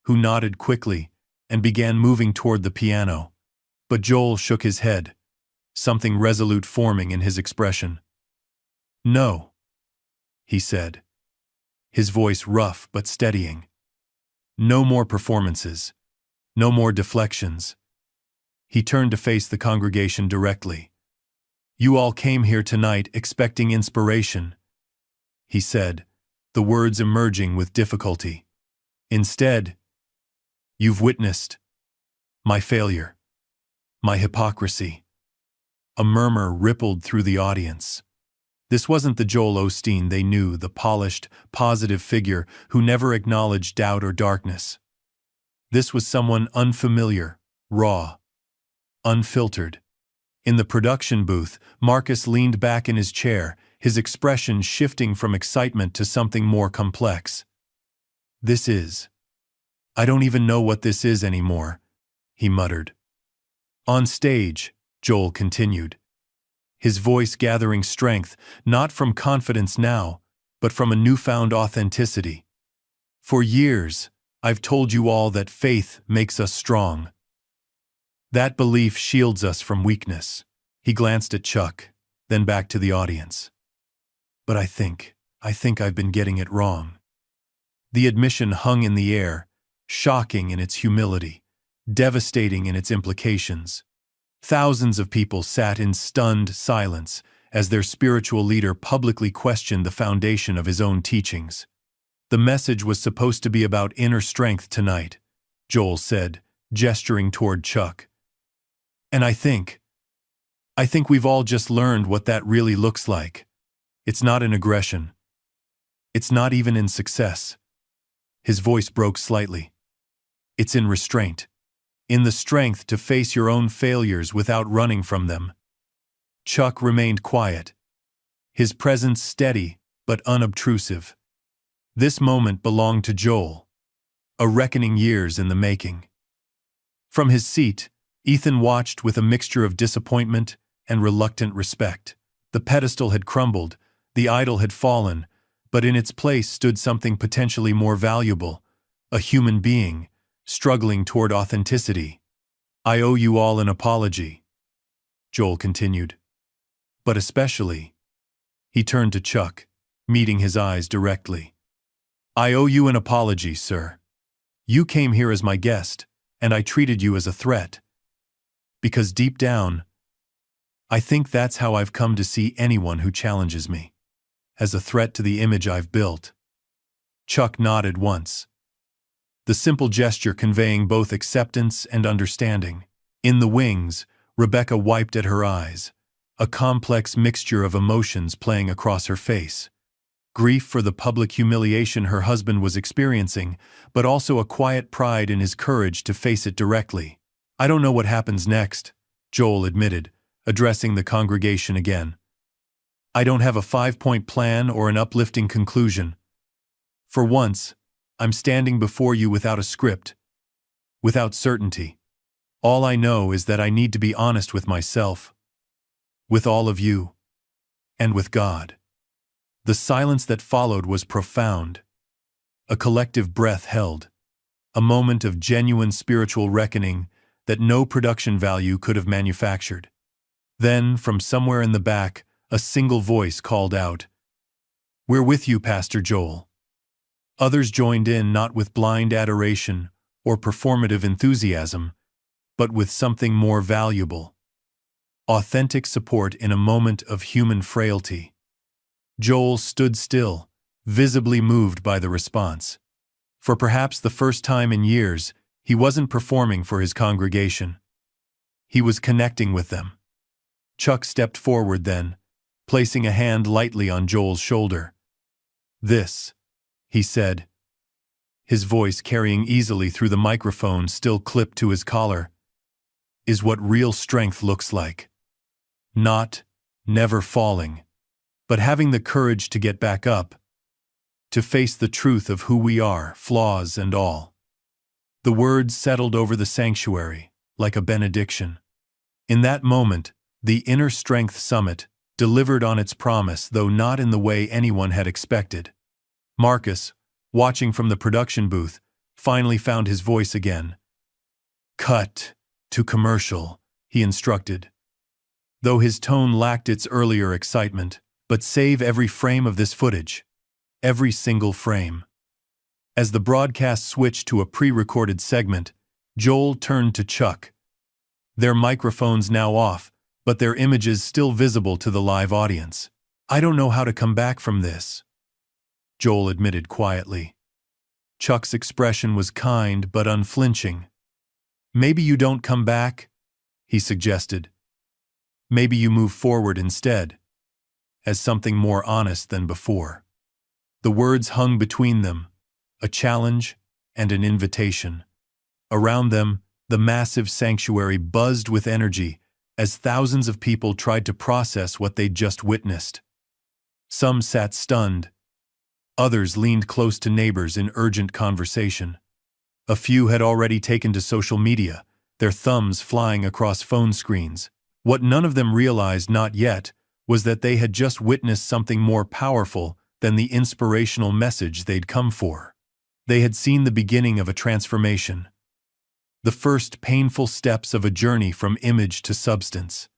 who nodded quickly and began moving toward the piano. But Joel shook his head, something resolute forming in his expression. "No," he said, his voice rough but steadying. "No more performances. No more deflections." He turned to face the congregation directly. "You all came here tonight expecting inspiration," he said, the words emerging with difficulty. "Instead, you've witnessed my failure, my hypocrisy." A murmur rippled through the audience. This wasn't the Joel Osteen they knew, the polished, positive figure who never acknowledged doubt or darkness. This was someone unfamiliar, raw, unfiltered. In the production booth, Marcus leaned back in his chair, his expression shifting from excitement to something more complex. I don't even know what this is anymore," he muttered. "On stage," Joel continued, his voice gathering strength, not from confidence now, but from a newfound authenticity. "For years, I've told you all that faith makes us strong. That belief shields us from weakness." He glanced at Chuck, then back to the audience. "But I think I've been getting it wrong." The admission hung in the air, shocking in its humility, devastating in its implications. Thousands of people sat in stunned silence as their spiritual leader publicly questioned the foundation of his own teachings. "The message was supposed to be about inner strength tonight," Joel said, gesturing toward Chuck. "And I think we've all just learned what that really looks like. It's not in aggression. It's not even in success." His voice broke slightly. "It's in restraint. In the strength to face your own failures without running from them." Chuck remained quiet, his presence steady but unobtrusive. This moment belonged to Joel, a reckoning years in the making. From his seat, Ethan watched with a mixture of disappointment and reluctant respect. The pedestal had crumbled, the idol had fallen, but in its place stood something potentially more valuable, a human being, struggling toward authenticity. "I owe you all an apology," Joel continued. "But especially," he turned to Chuck, meeting his eyes directly. "I owe you an apology, sir. You came here as my guest, and I treated you as a threat. Because deep down, I think that's how I've come to see anyone who challenges me. As a threat to the image I've built." Chuck nodded once, the simple gesture conveying both acceptance and understanding. In the wings, Rebecca wiped at her eyes, a complex mixture of emotions playing across her face. Grief for the public humiliation her husband was experiencing, but also a quiet pride in his courage to face it directly. "I don't know what happens next," Joel admitted, addressing the congregation again. "I don't have a 5-point plan or an uplifting conclusion. For once, I'm standing before you without a script, without certainty. All I know is that I need to be honest with myself, with all of you, and with God." The silence that followed was profound. A collective breath held, a moment of genuine spiritual reckoning that no production value could have manufactured. Then, from somewhere in the back, a single voice called out, "We're with you, Pastor Joel." Others joined in, not with blind adoration or performative enthusiasm, but with something more valuable: authentic support in a moment of human frailty. Joel stood still, visibly moved by the response. For perhaps the first time in years, he wasn't performing for his congregation. He was connecting with them. Chuck stepped forward then, placing a hand lightly on Joel's shoulder. "This," he said, his voice carrying easily through the microphone still clipped to his collar, "is what real strength looks like. Not never falling, but having the courage to get back up, to face the truth of who we are, flaws and all. The words settled over the sanctuary, like a benediction. In that moment, the Inner Strength Summit delivered on its promise, though not in the way anyone had expected. Marcus, watching from the production booth, finally found his voice again. "Cut to commercial," he instructed. Though his tone lacked its earlier excitement, "but save every frame of this footage. Every single frame." As the broadcast switched to a pre-recorded segment, Joel turned to Chuck. Their microphones now off, but their images still visible to the live audience. "I don't know how to come back from this," Joel admitted quietly. Chuck's expression was kind but unflinching. "Maybe you don't come back," he suggested. "Maybe you move forward instead, as something more honest than before." The words hung between them, a challenge and an invitation. Around them, the massive sanctuary buzzed with energy as thousands of people tried to process what they'd just witnessed. Some sat stunned. Others leaned close to neighbors in urgent conversation. A few had already taken to social media, their thumbs flying across phone screens. What none of them realized not yet was that they had just witnessed something more powerful than the inspirational message they'd come for. They had seen the beginning of a transformation. The first painful steps of a journey from image to substance.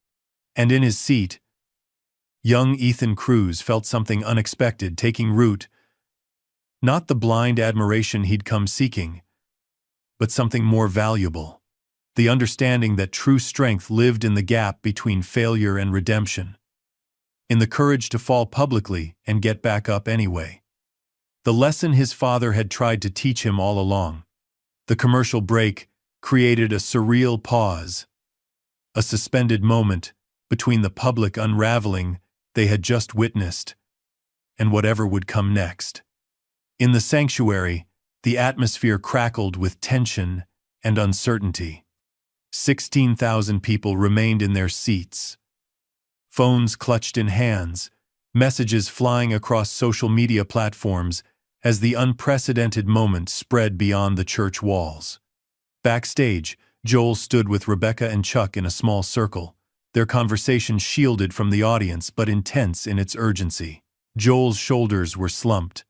And in his seat, young Ethan Cruz felt something unexpected taking root. Not the blind admiration he'd come seeking, but something more valuable. The understanding that true strength lived in the gap between failure and redemption. In the courage to fall publicly and get back up anyway. The lesson his father had tried to teach him all along. The commercial break created a surreal pause, a suspended moment between the public unraveling they had just witnessed and whatever would come next. In the sanctuary, the atmosphere crackled with tension and uncertainty. 16,000 people remained in their seats. Phones clutched in hands, messages flying across social media platforms as the unprecedented moment spread beyond the church walls. Backstage, Joel stood with Rebecca and Chuck in a small circle, their conversation shielded from the audience but intense in its urgency. Joel's shoulders were slumped.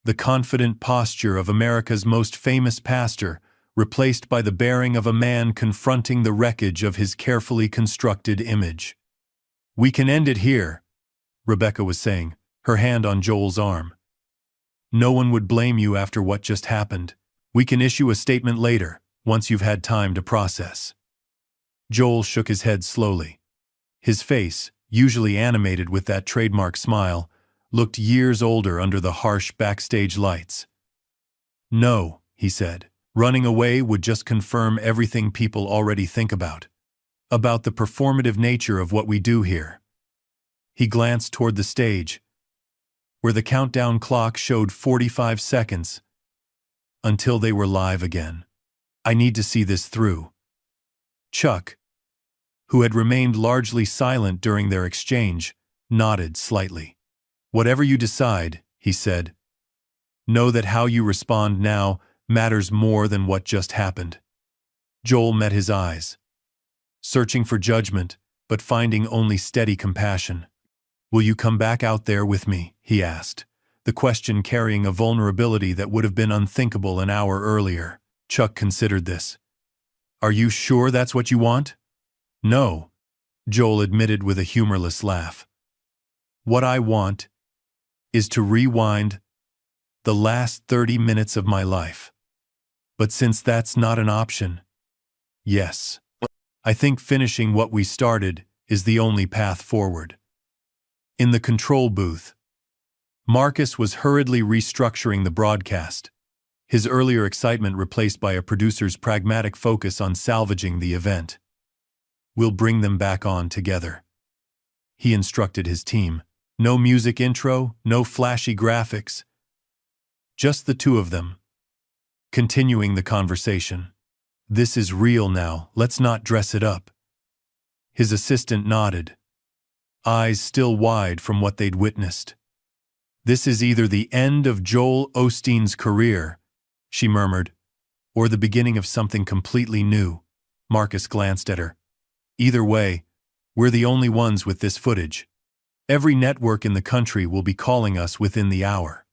The confident posture of America's most famous pastor, replaced by the bearing of a man confronting the wreckage of his carefully constructed image. "We can end it here," Rebecca was saying, her hand on Joel's arm. "No one would blame you after what just happened. We can issue a statement later, once you've had time to process." Joel shook his head slowly. His face, usually animated with that trademark smile, looked years older under the harsh backstage lights. "No," he said. "Running away would just confirm everything people already think about the performative nature of what we do here." He glanced toward the stage, where the countdown clock showed 45 seconds until they were live again. "I need to see this through." Chuck, who had remained largely silent during their exchange, nodded slightly. "Whatever you decide," he said, "know that how you respond now matters more than what just happened." Joel met his eyes, searching for judgment, but finding only steady compassion. "Will you come back out there with me?" he asked, the question carrying a vulnerability that would have been unthinkable an hour earlier. Chuck considered this. "Are you sure that's what you want?" "No," Joel admitted with a humorless laugh. "What I want is to rewind the last 30 minutes of my life. But since that's not an option, yes. I think finishing what we started is the only path forward." In the control booth, Marcus was hurriedly restructuring the broadcast, his earlier excitement replaced by a producer's pragmatic focus on salvaging the event. "We'll bring them back on together," he instructed his team. "No music intro, no flashy graphics. Just the two of them, continuing the conversation. This is real now, let's not dress it up." His assistant nodded. eyes still wide from what they'd witnessed. "This is either the end of Joel Osteen's career," she murmured, "or the beginning of something completely new." Marcus glanced at her. "Either way, we're the only ones with this footage. Every network in the country will be calling us within the hour."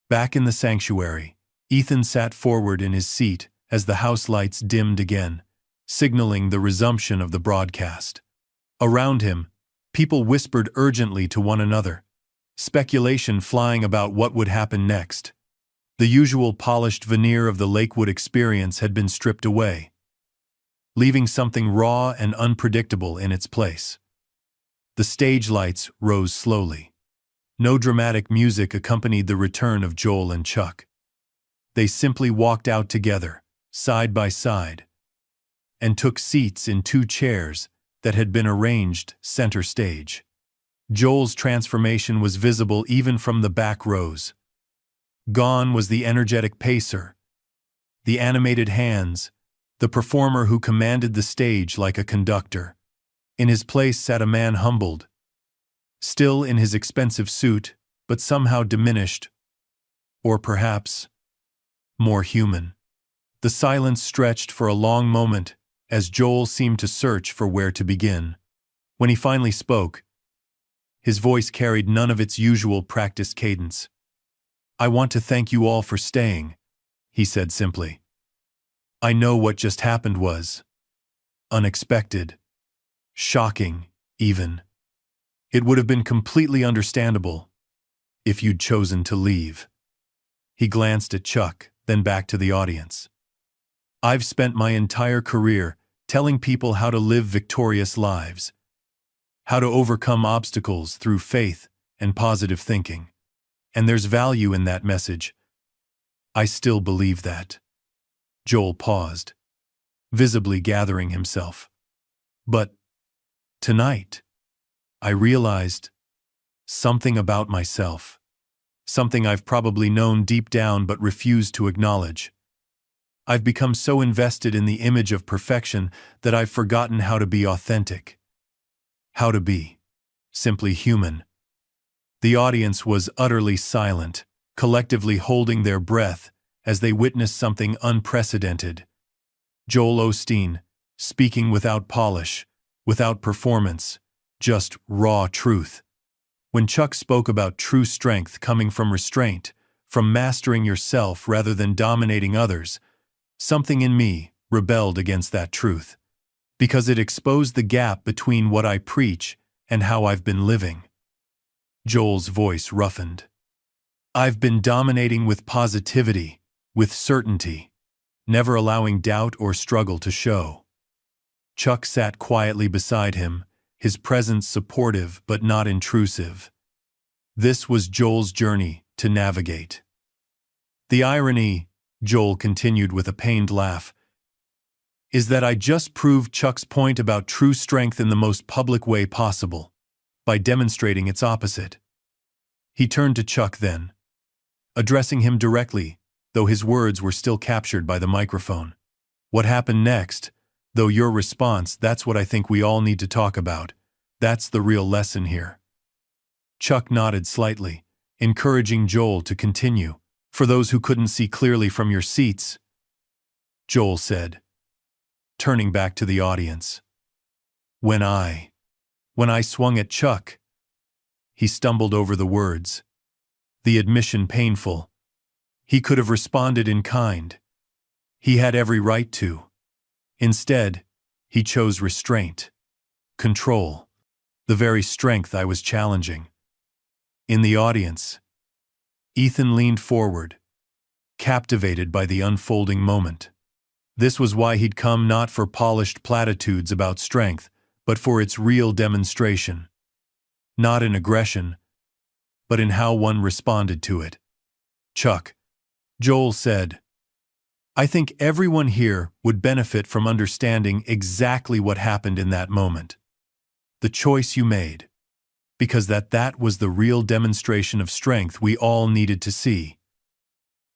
Back in the sanctuary, Ethan sat forward in his seat as the house lights dimmed again, signaling the resumption of the broadcast. Around him, people whispered urgently to one another, speculation flying about what would happen next. The usual polished veneer of the Lakewood experience had been stripped away, leaving something raw and unpredictable in its place. The stage lights rose slowly. No dramatic music accompanied the return of Joel and Chuck. They simply walked out together, side by side, and took seats in two chairs that had been arranged center stage. Joel's transformation was visible even from the back rows. Gone was the energetic pacer, the animated hands, the performer who commanded the stage like a conductor. In his place sat a man humbled, still in his expensive suit, but somehow diminished, or perhaps more human. The silence stretched for a long moment as Joel seemed to search for where to begin. When he finally spoke, his voice carried none of its usual practiced cadence. "I want to thank you all for staying," he said simply. "I know what just happened was unexpected, shocking, even. It would have been completely understandable if you'd chosen to leave." He glanced at Chuck, then back to the audience. "I've spent my entire career telling people how to live victorious lives, how to overcome obstacles through faith and positive thinking. And there's value in that message. I still believe that." Joel paused, visibly gathering himself. "But tonight, I realized something about myself, something I've probably known deep down but refused to acknowledge. I've become so invested in the image of perfection that I've forgotten how to be authentic, how to be simply human." The audience was utterly silent, collectively holding their breath as they witnessed something unprecedented. Joel Osteen, speaking without polish, without performance, just raw truth. When Chuck spoke about true strength coming from restraint, from mastering yourself rather than dominating others, something in me rebelled against that truth, because it exposed the gap between what I preach and how I've been living. Joel's voice roughened. "I've been dominating with positivity, with certainty, never allowing doubt or struggle to show." Chuck sat quietly beside him, his presence supportive but not intrusive. This was Joel's journey to navigate. "The irony," Joel continued with a pained laugh, "is that I just proved Chuck's point about true strength in the most public way possible, by demonstrating its opposite." He turned to Chuck then, addressing him directly, though his words were still captured by the microphone. "What happened next, though your response, that's what I think we all need to talk about. That's the real lesson here." Chuck nodded slightly, encouraging Joel to continue. "For those who couldn't see clearly from your seats," Joel said, turning back to the audience, When I swung at Chuck," he stumbled over the words, the admission painful. He could have responded in kind. He had every right to. Instead, he chose restraint, control, the very strength I was challenging. In the audience, Ethan leaned forward, captivated by the unfolding moment. This was why he'd come, not for polished platitudes about strength, but for its real demonstration. Not in aggression, but in how one responded to it. "Chuck," Joel said, "I think everyone here would benefit from understanding exactly what happened in that moment. The choice you made. Because that was the real demonstration of strength we all needed to see."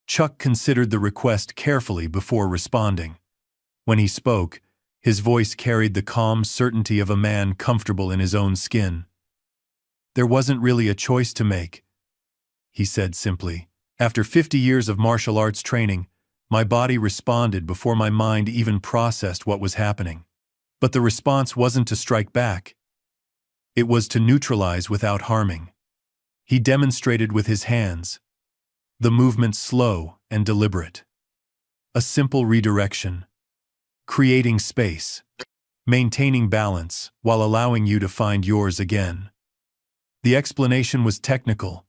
Chuck considered the request carefully before responding. When he spoke, his voice carried the calm certainty of a man comfortable in his own skin. There wasn't really a choice to make, he said simply. After 50 years of martial arts training, my body responded before my mind even processed what was happening. But the response wasn't to strike back. It was to neutralize without harming. He demonstrated with his hands, the movement slow and deliberate. A simple redirection, creating space, maintaining balance while allowing you to find yours again. The explanation was technical,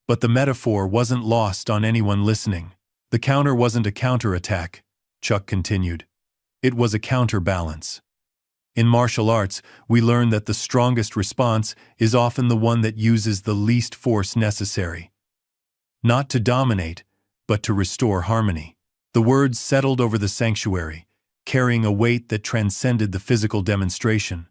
but the metaphor wasn't lost on anyone listening. The counter wasn't a counterattack, Chuck continued. It was a counterbalance. In martial arts, we learn that the strongest response is often the one that uses the least force necessary. Not to dominate, but to restore harmony. The words settled over the sanctuary, carrying a weight that transcended the physical demonstration.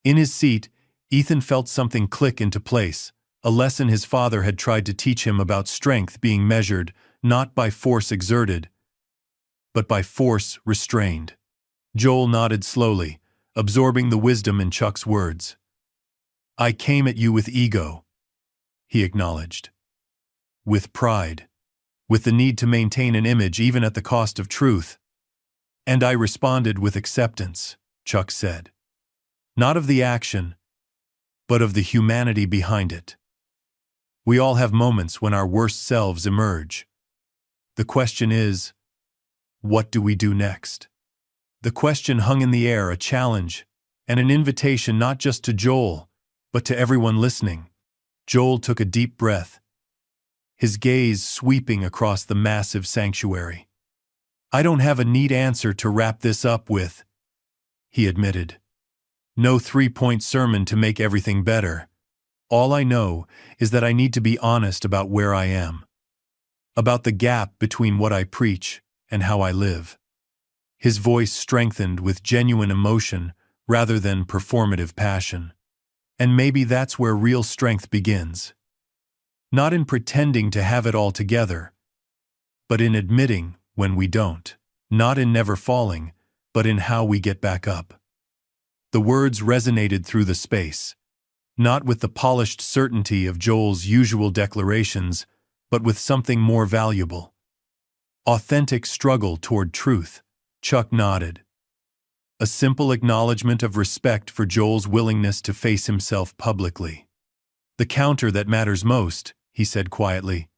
In his seat, Ethan felt something click into place, a lesson his father had tried to teach him about strength being measured not by force exerted, but by force restrained. Joel nodded slowly, absorbing the wisdom in Chuck's words. I came at you with ego, he acknowledged. With pride. With the need to maintain an image even at the cost of truth. And I responded with acceptance, Chuck said. Not of the action, but of the humanity behind it. We all have moments when our worst selves emerge. The question is, what do we do next? The question hung in the air, a challenge, and an invitation not just to Joel, but to everyone listening. Joel took a deep breath, his gaze sweeping across the massive sanctuary. I don't have a neat answer to wrap this up with, he admitted. No three-point sermon to make everything better. All I know is that I need to be honest about where I am. About the gap between what I preach and how I live. His voice strengthened with genuine emotion rather than performative passion. And maybe that's where real strength begins. Not in pretending to have it all together, but in admitting when we don't. Not in never falling, but in how we get back up. The words resonated through the space, not with the polished certainty of Joel's usual declarations, but with something more valuable. Authentic struggle toward truth. Chuck nodded. A simple acknowledgement of respect for Joel's willingness to face himself publicly. The counter that matters most, he said quietly,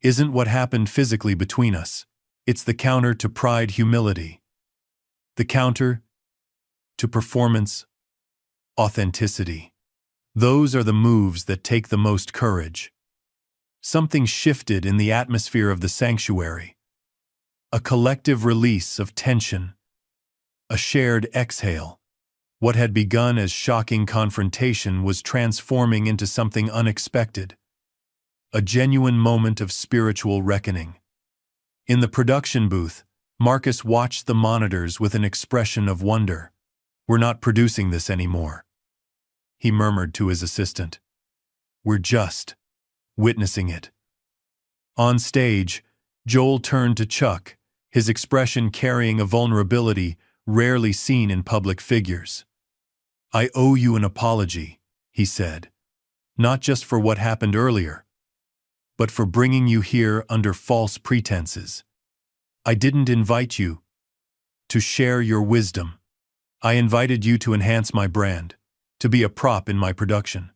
isn't what happened physically between us. It's the counter to pride, humility. The counter to performance, authenticity. Those are the moves that take the most courage. Something shifted in the atmosphere of the sanctuary. A collective release of tension. A shared exhale. What had begun as shocking confrontation was transforming into something unexpected. A genuine moment of spiritual reckoning. In the production booth, Marcus watched the monitors with an expression of wonder. We're not producing this anymore, he murmured to his assistant. We're just witnessing it. On stage, Joel turned to Chuck, his expression carrying a vulnerability rarely seen in public figures. I owe you an apology, he said. Not just for what happened earlier, but for bringing you here under false pretenses. I didn't invite you to share your wisdom. I invited you to enhance my brand, to be a prop in my production.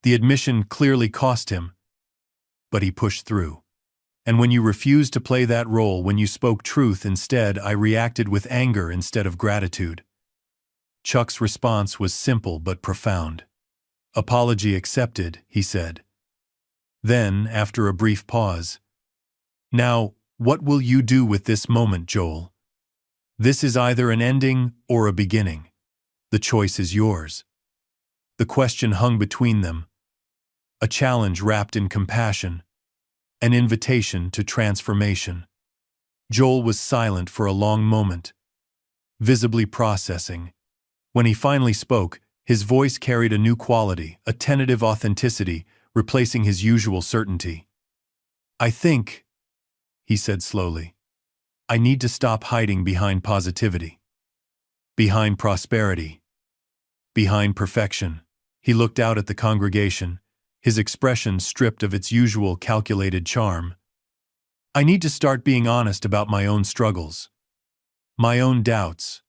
The admission clearly cost him, but he pushed through. And when you refused to play that role, when you spoke truth instead, I reacted with anger instead of gratitude. Chuck's response was simple but profound. Apology accepted, he said. Then, after a brief pause, now, what will you do with this moment, Joel? This is either an ending or a beginning. The choice is yours. The question hung between them. A challenge wrapped in compassion. An invitation to transformation. Joel was silent for a long moment, visibly processing. When he finally spoke, his voice carried a new quality, a tentative authenticity, replacing his usual certainty. I think, he said slowly, I need to stop hiding behind positivity. Behind prosperity. Behind perfection. He looked out at the congregation, his expression stripped of its usual calculated charm. I need to start being honest about my own struggles, my own doubts,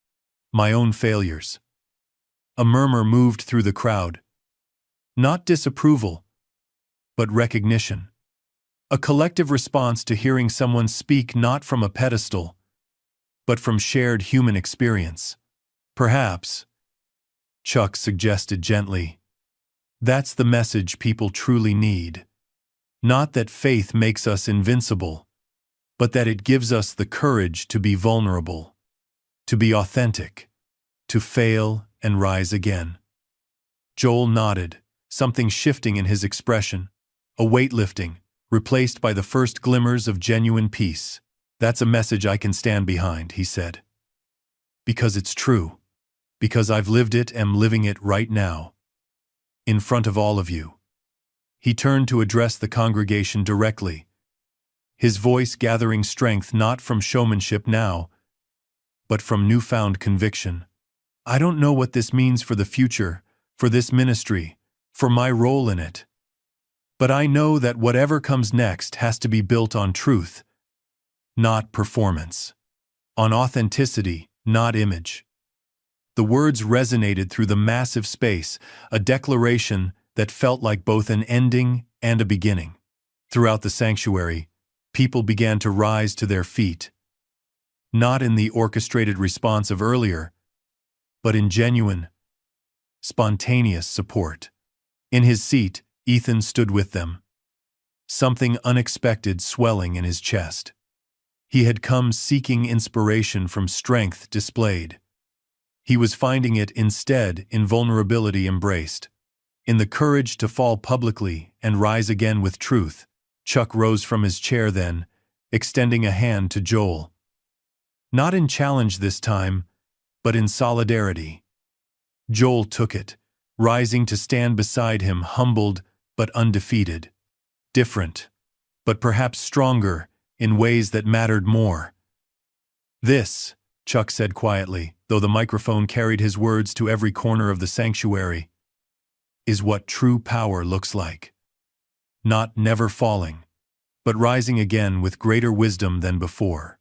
my own failures. A murmur moved through the crowd. Not disapproval, but recognition. A collective response to hearing someone speak not from a pedestal, but from shared human experience. Perhaps, Chuck suggested gently, that's the message people truly need. Not that faith makes us invincible, but that it gives us the courage to be vulnerable, to be authentic, to fail and rise again. Joel nodded, something shifting in his expression, a weight lifting, replaced by the first glimmers of genuine peace. That's a message I can stand behind, he said. Because it's true. Because I've lived it and am living it right now. In front of all of you. He turned to address the congregation directly, his voice gathering strength not from showmanship now, but from newfound conviction. I don't know what this means for the future, for this ministry, for my role in it. But I know that whatever comes next has to be built on truth, not performance. On authenticity, not image. The words resonated through the massive space, a declaration that felt like both an ending and a beginning. Throughout the sanctuary, people began to rise to their feet. Not in the orchestrated response of earlier, but in genuine, spontaneous support. In his seat, Ethan stood with them, something unexpected swelling in his chest. He had come seeking inspiration from strength displayed. He was finding it instead in vulnerability embraced. In the courage to fall publicly and rise again with truth. Chuck rose from his chair then, extending a hand to Joel. Not in challenge this time, but in solidarity. Joel took it, rising to stand beside him, humbled but undefeated. Different, but perhaps stronger, in ways that mattered more. This, Chuck said quietly, though the microphone carried his words to every corner of the sanctuary, is what true power looks like. Not never falling, but rising again with greater wisdom than before.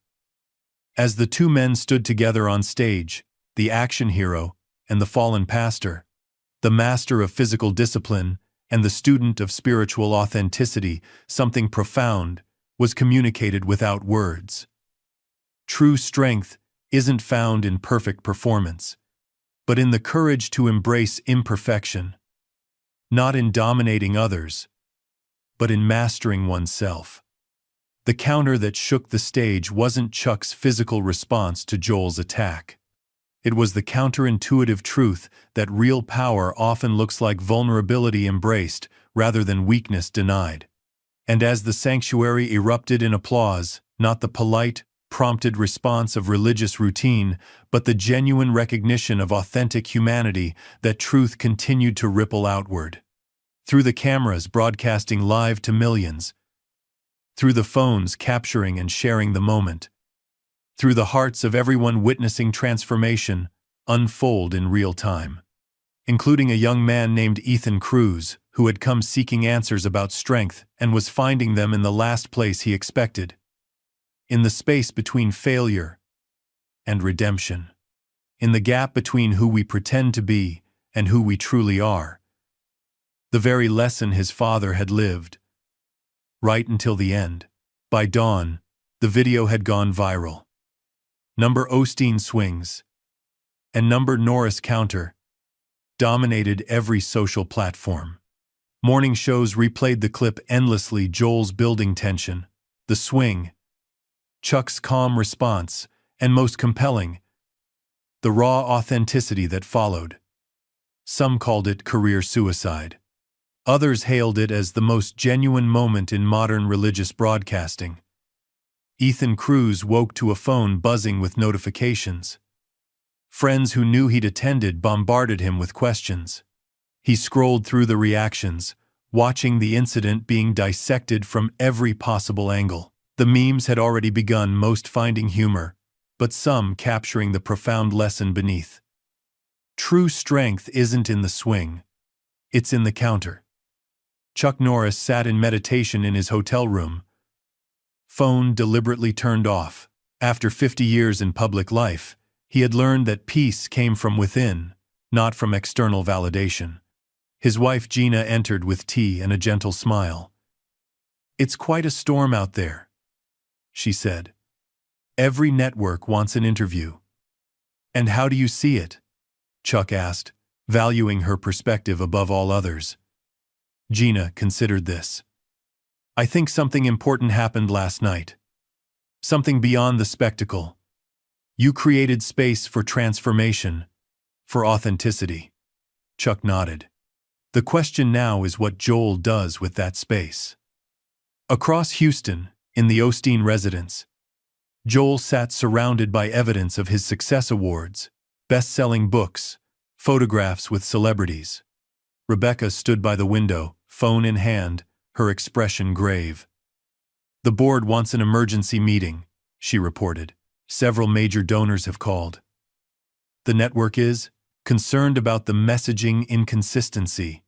As the two men stood together on stage, the action hero and the fallen pastor, the master of physical discipline and the student of spiritual authenticity, something profound was communicated without words. True strength isn't found in perfect performance, but in the courage to embrace imperfection. Not in dominating others, but in mastering oneself. The counter that shook the stage wasn't Chuck's physical response to Joel's attack. It was the counterintuitive truth that real power often looks like vulnerability embraced rather than weakness denied. And as the sanctuary erupted in applause, not the polite, prompted response of religious routine, but the genuine recognition of authentic humanity, that truth continued to ripple outward. Through the cameras broadcasting live to millions, through the phones capturing and sharing the moment, through the hearts of everyone witnessing transformation unfold in real time, including a young man named Ethan Cruz, who had come seeking answers about strength and was finding them in the last place he expected. In the space between failure and redemption. In the gap between who we pretend to be and who we truly are. The very lesson his father had lived. Right until the end. By dawn, the video had gone viral. Number Osteen swings and number Norris counter dominated every social platform. Morning shows replayed the clip endlessly, Joel's building tension, the swing, Chuck's calm response, and most compelling, the raw authenticity that followed. Some called it career suicide. Others hailed it as the most genuine moment in modern religious broadcasting. Ethan Cruz woke to a phone buzzing with notifications. Friends who knew he'd attended bombarded him with questions. He scrolled through the reactions, watching the incident being dissected from every possible angle. The memes had already begun, most finding humor, but some capturing the profound lesson beneath. True strength isn't in the swing. It's in the counter. Chuck Norris sat in meditation in his hotel room. Phone deliberately turned off. After 50 years in public life, he had learned that peace came from within, not from external validation. His wife Gina entered with tea and a gentle smile. "It's quite a storm out there," she said. "Every network wants an interview." "And how do you see it?" Chuck asked, valuing her perspective above all others. Gina considered this. "I think something important happened last night. Something beyond the spectacle. You created space for transformation, for authenticity." Chuck nodded. "The question now is what Joel does with that space." Across Houston, in the Osteen residence, Joel sat surrounded by evidence of his success awards, best-selling books, photographs with celebrities. Rebecca stood by the window, phone in hand, her expression grave. "The board wants an emergency meeting," she reported. "Several major donors have called. The network is concerned about the messaging inconsistency."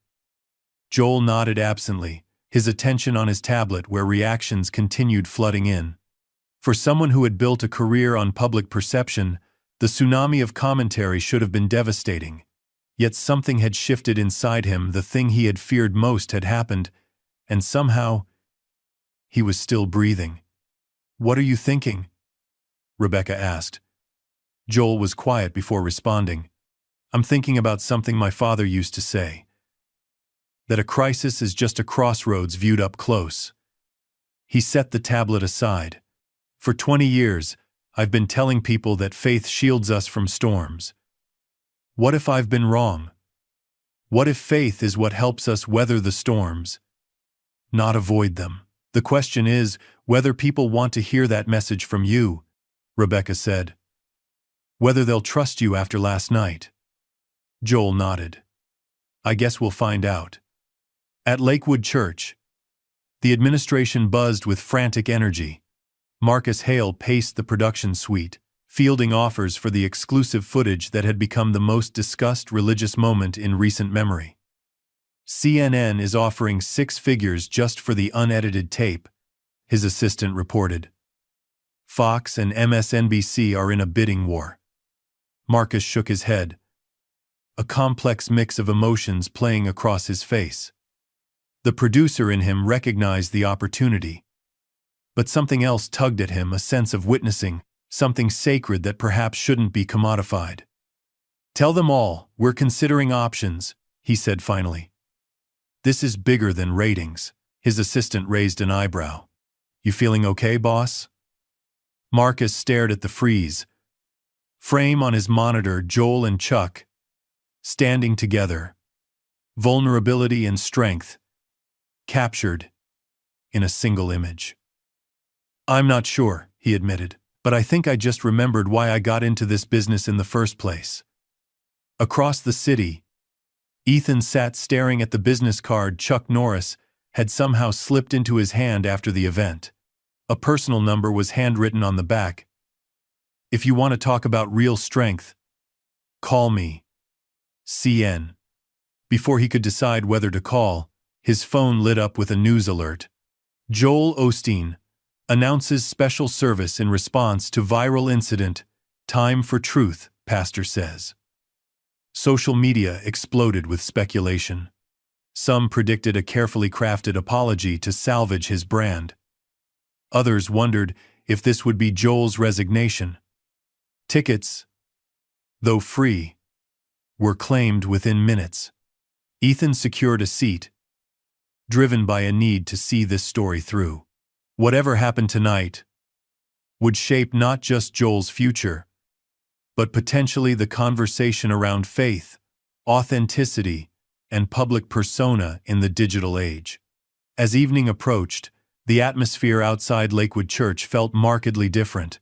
Joel nodded absently, his attention on his tablet where reactions continued flooding in. For someone who had built a career on public perception, the tsunami of commentary should have been devastating. Yet something had shifted inside him, the thing he had feared most had happened, and somehow, he was still breathing. "What are you thinking?" Rebecca asked. Joel was quiet before responding. "I'm thinking about something my father used to say. That a crisis is just a crossroads viewed up close." He set the tablet aside. "For 20 years, I've been telling people that faith shields us from storms. What if I've been wrong? What if faith is what helps us weather the storms, not avoid them? The question is whether people want to hear that message from you," Rebecca said. "Whether they'll trust you after last night." Joel nodded. "I guess we'll find out." At Lakewood Church, the administration buzzed with frantic energy. Marcus Hale paced the production suite, fielding offers for the exclusive footage that had become the most discussed religious moment in recent memory. "CNN is offering 6 figures just for the unedited tape," his assistant reported. "Fox and MSNBC are in a bidding war." Marcus shook his head, a complex mix of emotions playing across his face. The producer in him recognized the opportunity. But something else tugged at him, a sense of witnessing, something sacred that perhaps shouldn't be commodified. "Tell them all, we're considering options," he said finally. "This is bigger than ratings." His assistant raised an eyebrow. "You feeling okay, boss?" Marcus stared at the freeze frame on his monitor, Joel and Chuck, standing together. Vulnerability and strength, captured in a single image. "I'm not sure," he admitted, "but I think I just remembered why I got into this business in the first place." Across the city, Ethan sat staring at the business card Chuck Norris had somehow slipped into his hand after the event. A personal number was handwritten on the back. "If you want to talk about real strength, call me. CN." Before he could decide whether to call, his phone lit up with a news alert. "Joel Osteen announces special service in response to viral incident. Time for truth, pastor says." Social media exploded with speculation. Some predicted a carefully crafted apology to salvage his brand. Others wondered if this would be Joel's resignation. Tickets, though free, were claimed within minutes. Ethan secured a seat, driven by a need to see this story through. Whatever happened tonight would shape not just Joel's future, but potentially the conversation around faith, authenticity, and public persona in the digital age. As evening approached, the atmosphere outside Lakewood Church felt markedly different.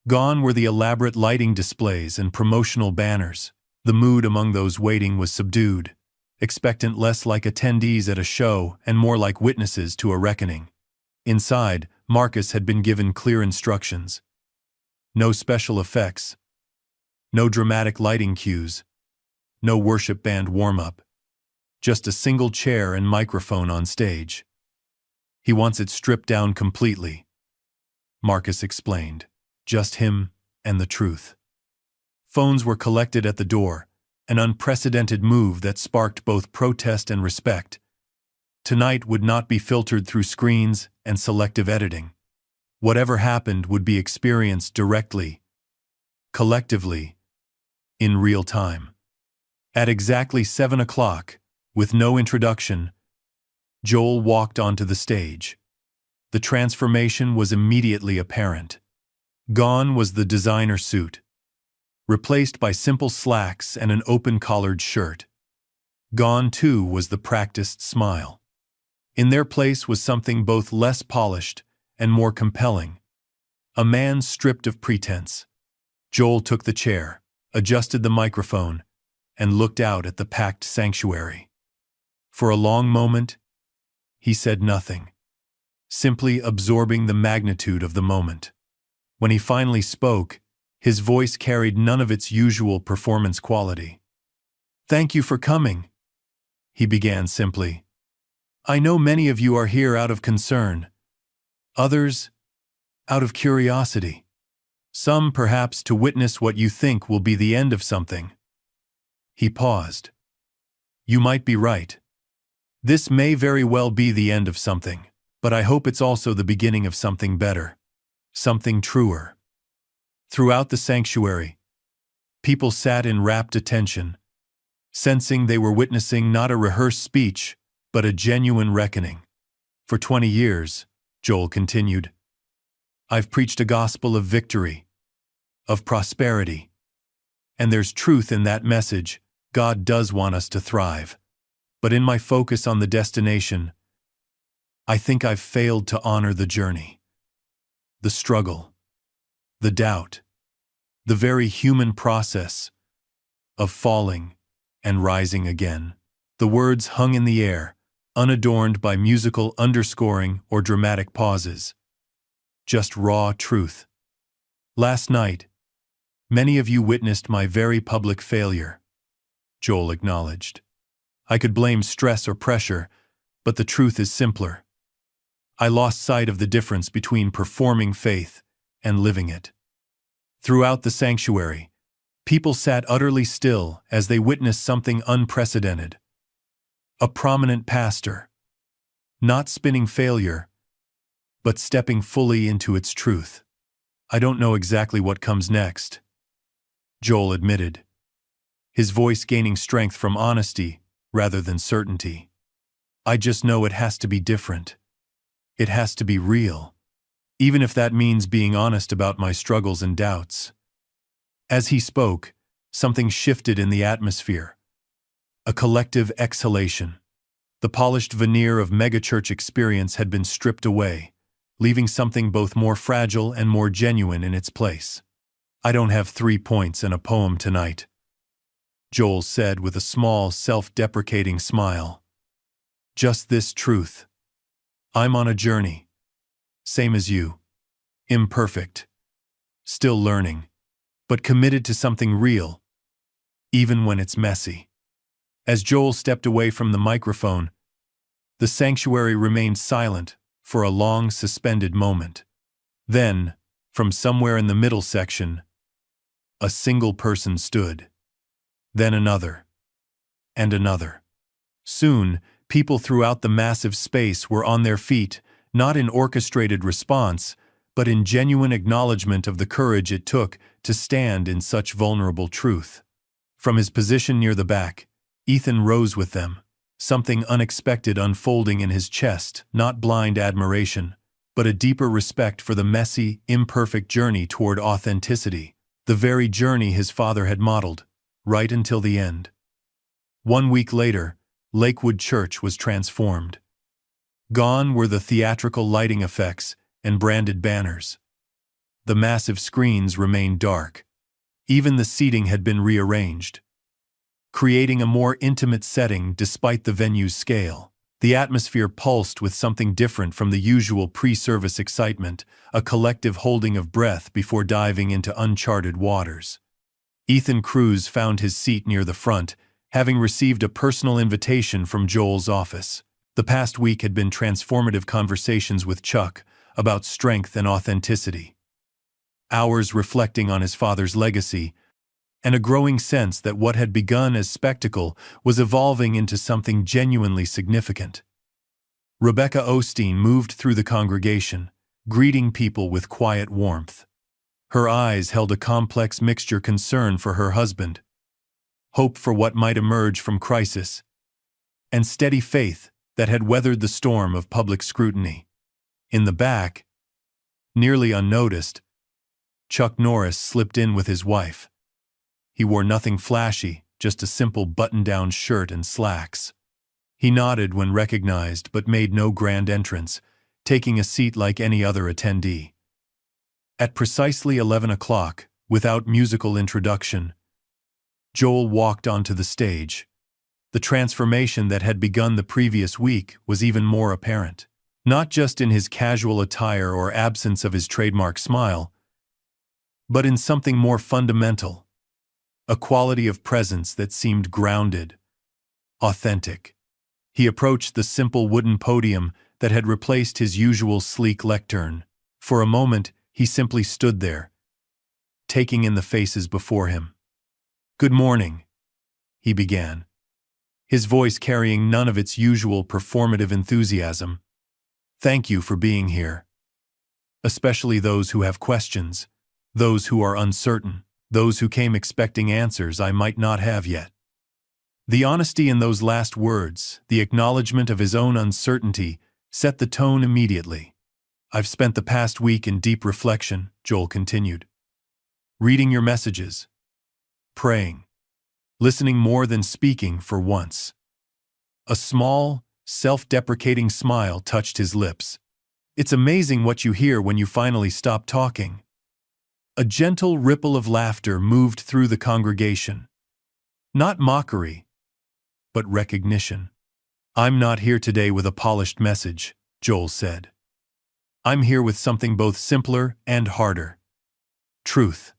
Gone were the elaborate lighting displays and promotional banners. The mood among those waiting was subdued, expectant, less like attendees at a show and more like witnesses to a reckoning. Inside, Marcus had been given clear instructions. No special effects. No dramatic lighting cues. No worship band warm-up. Just a single chair and microphone on stage. He wants it stripped down completely, Marcus explained. Just him and the truth. Phones were collected at the door, an unprecedented move that sparked both protest and respect. Tonight would not be filtered through screens and selective editing. Whatever happened would be experienced directly, collectively, in real time. At exactly 7 o'clock, with no introduction, Joel walked onto the stage. The transformation was immediately apparent. Gone was the designer suit, replaced by simple slacks and an open-collared shirt. Gone, too, was the practiced smile. In their place was something both less polished and more compelling. A man stripped of pretense. Joel took the chair, adjusted the microphone, and looked out at the packed sanctuary. For a long moment, he said nothing, simply absorbing the magnitude of the moment. When he finally spoke, his voice carried none of its usual performance quality. "Thank you for coming," he began simply. "I know many of you are here out of concern. Others, out of curiosity. Some, perhaps, to witness what you think will be the end of something." He paused. "You might be right. This may very well be the end of something, but I hope it's also the beginning of something better, something truer." Throughout the sanctuary, people sat in rapt attention, sensing they were witnessing not a rehearsed speech, but a genuine reckoning. "For 20 years, Joel continued, I've preached a gospel of victory, of prosperity. And there's truth in that message. God does want us to thrive. But in my focus on the destination, I think I've failed to honor the journey. The struggle, the doubt, the very human process of falling and rising again." The words hung in the air, unadorned by musical underscoring or dramatic pauses. Just raw truth. "Last night, many of you witnessed my very public failure," Joel acknowledged. "I could blame stress or pressure, but the truth is simpler. I lost sight of the difference between performing faith and living it." Throughout the sanctuary, people sat utterly still as they witnessed something unprecedented. A prominent pastor, not spinning failure, but stepping fully into its truth. "I don't know exactly what comes next," Joel admitted, his voice gaining strength from honesty rather than certainty. "I just know it has to be different. It has to be real, even if that means being honest about my struggles and doubts." As he spoke, something shifted in the atmosphere. A collective exhalation. The polished veneer of megachurch experience had been stripped away, leaving something both more fragile and more genuine in its place. "I don't have 3 points and a poem tonight," Joel said with a small, self-deprecating smile. "Just this truth. I'm on a journey. Same as you. Imperfect. Still learning. But committed to something real, even when it's messy." As Joel stepped away from the microphone, the sanctuary remained silent for a long, suspended moment. Then, from somewhere in the middle section, a single person stood. Then another. And another. Soon, people throughout the massive space were on their feet, not in orchestrated response, but in genuine acknowledgement of the courage it took to stand in such vulnerable truth. From his position near the back, Ethan rose with them, something unexpected unfolding in his chest, not blind admiration, but a deeper respect for the messy, imperfect journey toward authenticity, the very journey his father had modeled, right until the end. 1 week later, Lakewood Church was transformed. Gone were the theatrical lighting effects and branded banners. The massive screens remained dark. Even the seating had been rearranged, creating a more intimate setting despite the venue's scale. The atmosphere pulsed with something different from the usual pre-service excitement, a collective holding of breath before diving into uncharted waters. Ethan Cruz found his seat near the front, having received a personal invitation from Joel's office. The past week had been transformative conversations with Chuck about strength and authenticity. Hours reflecting on his father's legacy, and a growing sense that what had begun as spectacle was evolving into something genuinely significant. Rebecca Osteen moved through the congregation, greeting people with quiet warmth. Her eyes held a complex mixture: concern for her husband, hope for what might emerge from crisis, and steady faith that had weathered the storm of public scrutiny. In the back, nearly unnoticed, Chuck Norris slipped in with his wife. He wore nothing flashy, just a simple button-down shirt and slacks. He nodded when recognized but made no grand entrance, taking a seat like any other attendee. At precisely 11 o'clock, without musical introduction, Joel walked onto the stage. The transformation that had begun the previous week was even more apparent, not just in his casual attire or absence of his trademark smile, but in something more fundamental, a quality of presence that seemed grounded, authentic. He approached the simple wooden podium that had replaced his usual sleek lectern. For a moment, he simply stood there, taking in the faces before him. "Good morning," he began, his voice carrying none of its usual performative enthusiasm. "Thank you for being here. Especially those who have questions, those who are uncertain, those who came expecting answers I might not have yet." The honesty in those last words, the acknowledgement of his own uncertainty, set the tone immediately. "I've spent the past week in deep reflection," Joel continued. "Reading your messages, praying, listening more than speaking for once." A small, self-deprecating smile touched his lips. "It's amazing what you hear when you finally stop talking." A gentle ripple of laughter moved through the congregation. Not mockery, but recognition. "I'm not here today with a polished message," Joel said. "I'm here with something both simpler and harder. Truth."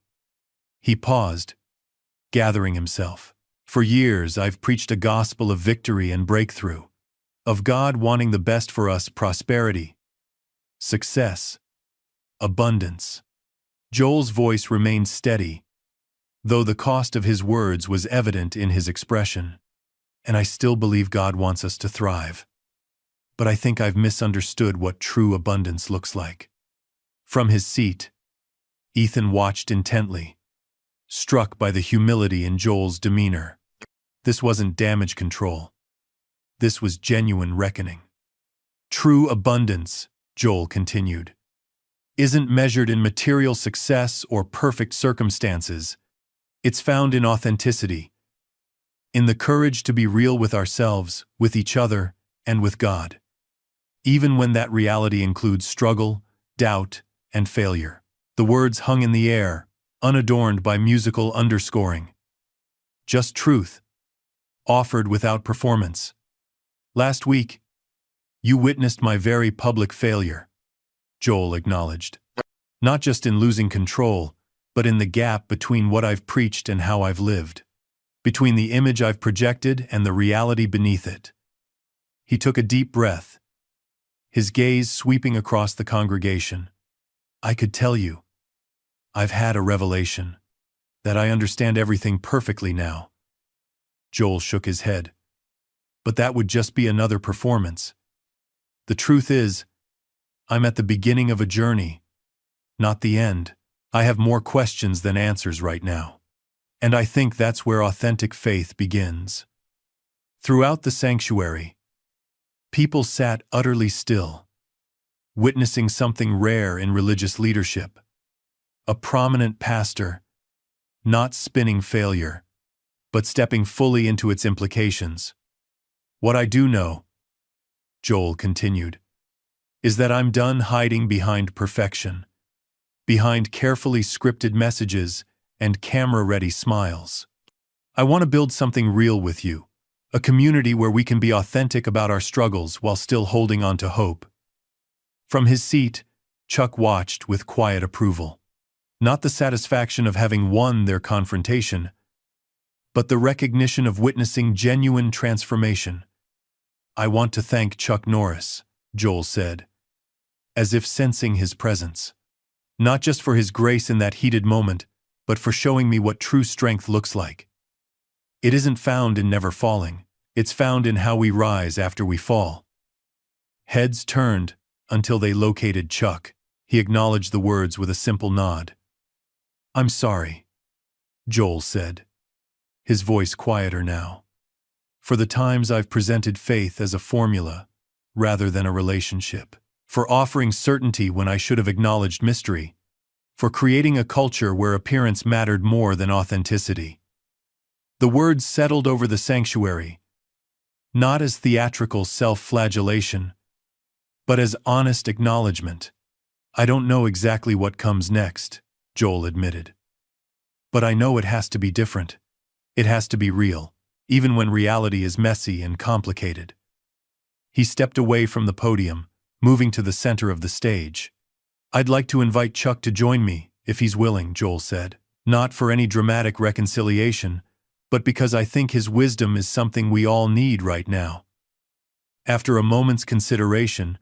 He paused, gathering himself. "For years I've preached a gospel of victory and breakthrough, of God wanting the best for us: prosperity, success, abundance." Joel's voice remained steady, though the cost of his words was evident in his expression. "And I still believe God wants us to thrive. But I think I've misunderstood what true abundance looks like." From his seat, Ethan watched intently, struck by the humility in Joel's demeanor. This wasn't damage control. This was genuine reckoning. "True abundance," Joel continued, "isn't measured in material success or perfect circumstances. It's found in authenticity, in the courage to be real with ourselves, with each other, and with God, even when that reality includes struggle, doubt, and failure." The words hung in the air, unadorned by musical underscoring. Just truth, offered without performance. "Last week, you witnessed my very public failure," Joel acknowledged. "Not just in losing control, but in the gap between what I've preached and how I've lived. Between the image I've projected and the reality beneath it." He took a deep breath, his gaze sweeping across the congregation. "I could tell you, I've had a revelation, that I understand everything perfectly now." Joel shook his head. "But that would just be another performance. The truth is, I'm at the beginning of a journey, not the end. I have more questions than answers right now. And I think that's where authentic faith begins." Throughout the sanctuary, people sat utterly still, witnessing something rare in religious leadership. A prominent pastor, not spinning failure, but stepping fully into its implications. "What I do know," Joel continued, "is that I'm done hiding behind perfection, behind carefully scripted messages and camera-ready smiles. I want to build something real with you, a community where we can be authentic about our struggles while still holding on to hope." From his seat, Chuck watched with quiet approval. Not the satisfaction of having won their confrontation, but the recognition of witnessing genuine transformation. "I want to thank Chuck Norris," Joel said, as if sensing his presence. "Not just for his grace in that heated moment, but for showing me what true strength looks like. It isn't found in never falling, it's found in how we rise after we fall." Heads turned until they located Chuck. He acknowledged the words with a simple nod. "I'm sorry," Joel said, his voice quieter now, "for the times I've presented faith as a formula rather than a relationship, for offering certainty when I should have acknowledged mystery, for creating a culture where appearance mattered more than authenticity." The words settled over the sanctuary, not as theatrical self-flagellation, but as honest acknowledgement. "I don't know exactly what comes next," Joel admitted. "But I know it has to be different. It has to be real, even when reality is messy and complicated." He stepped away from the podium, moving to the center of the stage. "I'd like to invite Chuck to join me, if he's willing," Joel said. "Not for any dramatic reconciliation, but because I think his wisdom is something we all need right now." After a moment's consideration,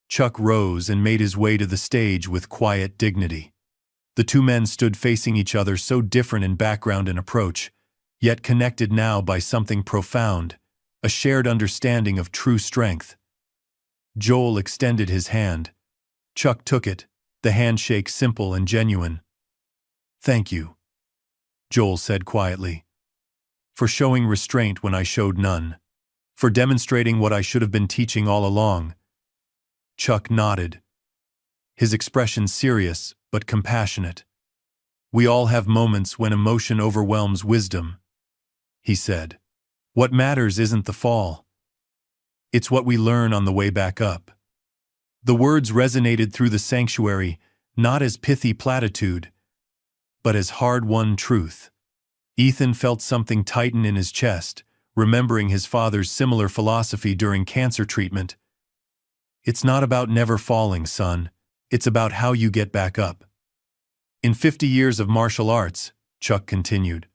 Chuck rose and made his way to the stage with quiet dignity. The two men stood facing each other, so different in background and approach, yet connected now by something profound, a shared understanding of true strength. Joel extended his hand. Chuck took it, the handshake simple and genuine. "Thank you," Joel said quietly, "for showing restraint when I showed none, for demonstrating what I should have been teaching all along." Chuck nodded, his expression serious but compassionate. "We all have moments when emotion overwhelms wisdom," he said. "What matters isn't the fall. It's what we learn on the way back up." The words resonated through the sanctuary, not as pithy platitude, but as hard-won truth. Ethan felt something tighten in his chest, remembering his father's similar philosophy during cancer treatment. "It's not about never falling, son. It's about how you get back up." "In 50 years of martial arts," Chuck continued,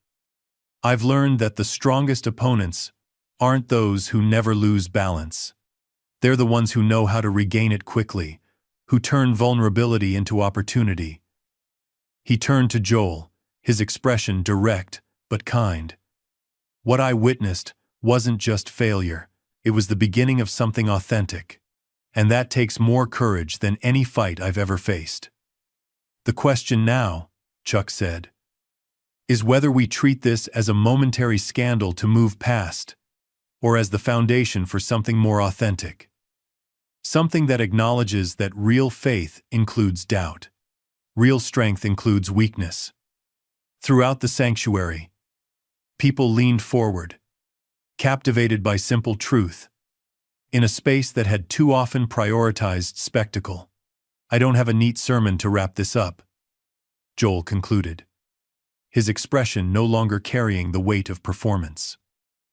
"I've learned that the strongest opponents aren't those who never lose balance. They're the ones who know how to regain it quickly, who turn vulnerability into opportunity." He turned to Joel, his expression direct but kind. "What I witnessed wasn't just failure, it was the beginning of something authentic. And that takes more courage than any fight I've ever faced. The question now," Chuck said, "is whether we treat this as a momentary scandal to move past, or as the foundation for something more authentic. Something that acknowledges that real faith includes doubt. Real strength includes weakness." Throughout the sanctuary, people leaned forward, captivated by simple truth, in a space that had too often prioritized spectacle. "I don't have a neat sermon to wrap this up," Joel concluded, his expression no longer carrying the weight of performance.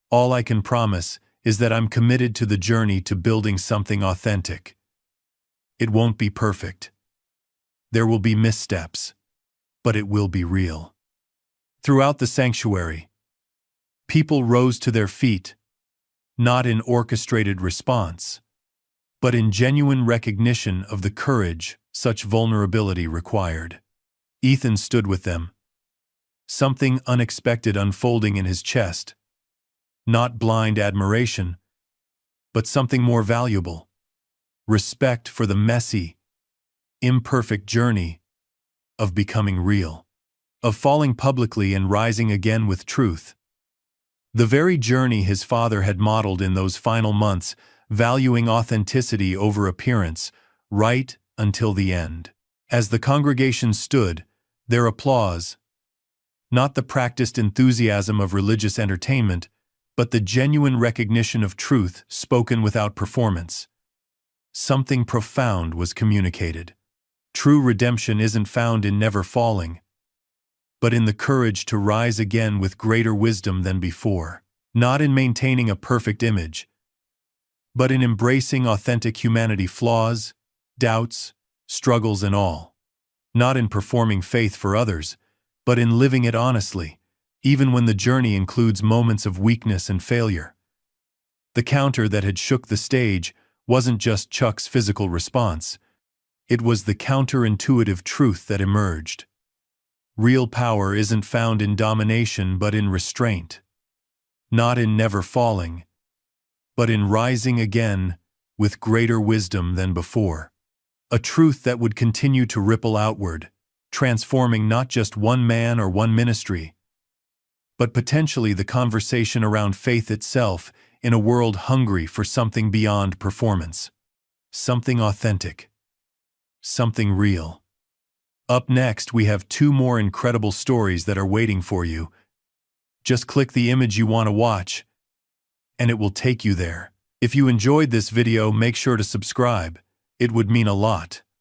"All I can promise is that I'm committed to the journey to building something authentic. It won't be perfect. There will be missteps, but it will be real." Throughout the sanctuary, people rose to their feet, not in orchestrated response, but in genuine recognition of the courage such vulnerability required. Ethan stood with them, something unexpected unfolding in his chest. Not blind admiration, but something more valuable. Respect for the messy, imperfect journey of becoming real, of falling publicly and rising again with truth. The very journey his father had modeled in those final months, valuing authenticity over appearance, right until the end. As the congregation stood, their applause, not the practiced enthusiasm of religious entertainment, but the genuine recognition of truth spoken without performance. Something profound was communicated. True redemption isn't found in never falling, but in the courage to rise again with greater wisdom than before. Not in maintaining a perfect image, but in embracing authentic humanity, flaws, doubts, struggles and all. Not in performing faith for others, but in living it honestly, even when the journey includes moments of weakness and failure. The counter that had shook the stage wasn't just Chuck's physical response. It was the counterintuitive truth that emerged. Real power isn't found in domination but in restraint. Not in never falling, but in rising again with greater wisdom than before. A truth that would continue to ripple outward, transforming not just one man or one ministry, but potentially the conversation around faith itself in a world hungry for something beyond performance. Something authentic. Something real. Up next, we have 2 more incredible stories that are waiting for you. Just click the image you want to watch, and it will take you there. If you enjoyed this video, make sure to subscribe. It would mean a lot.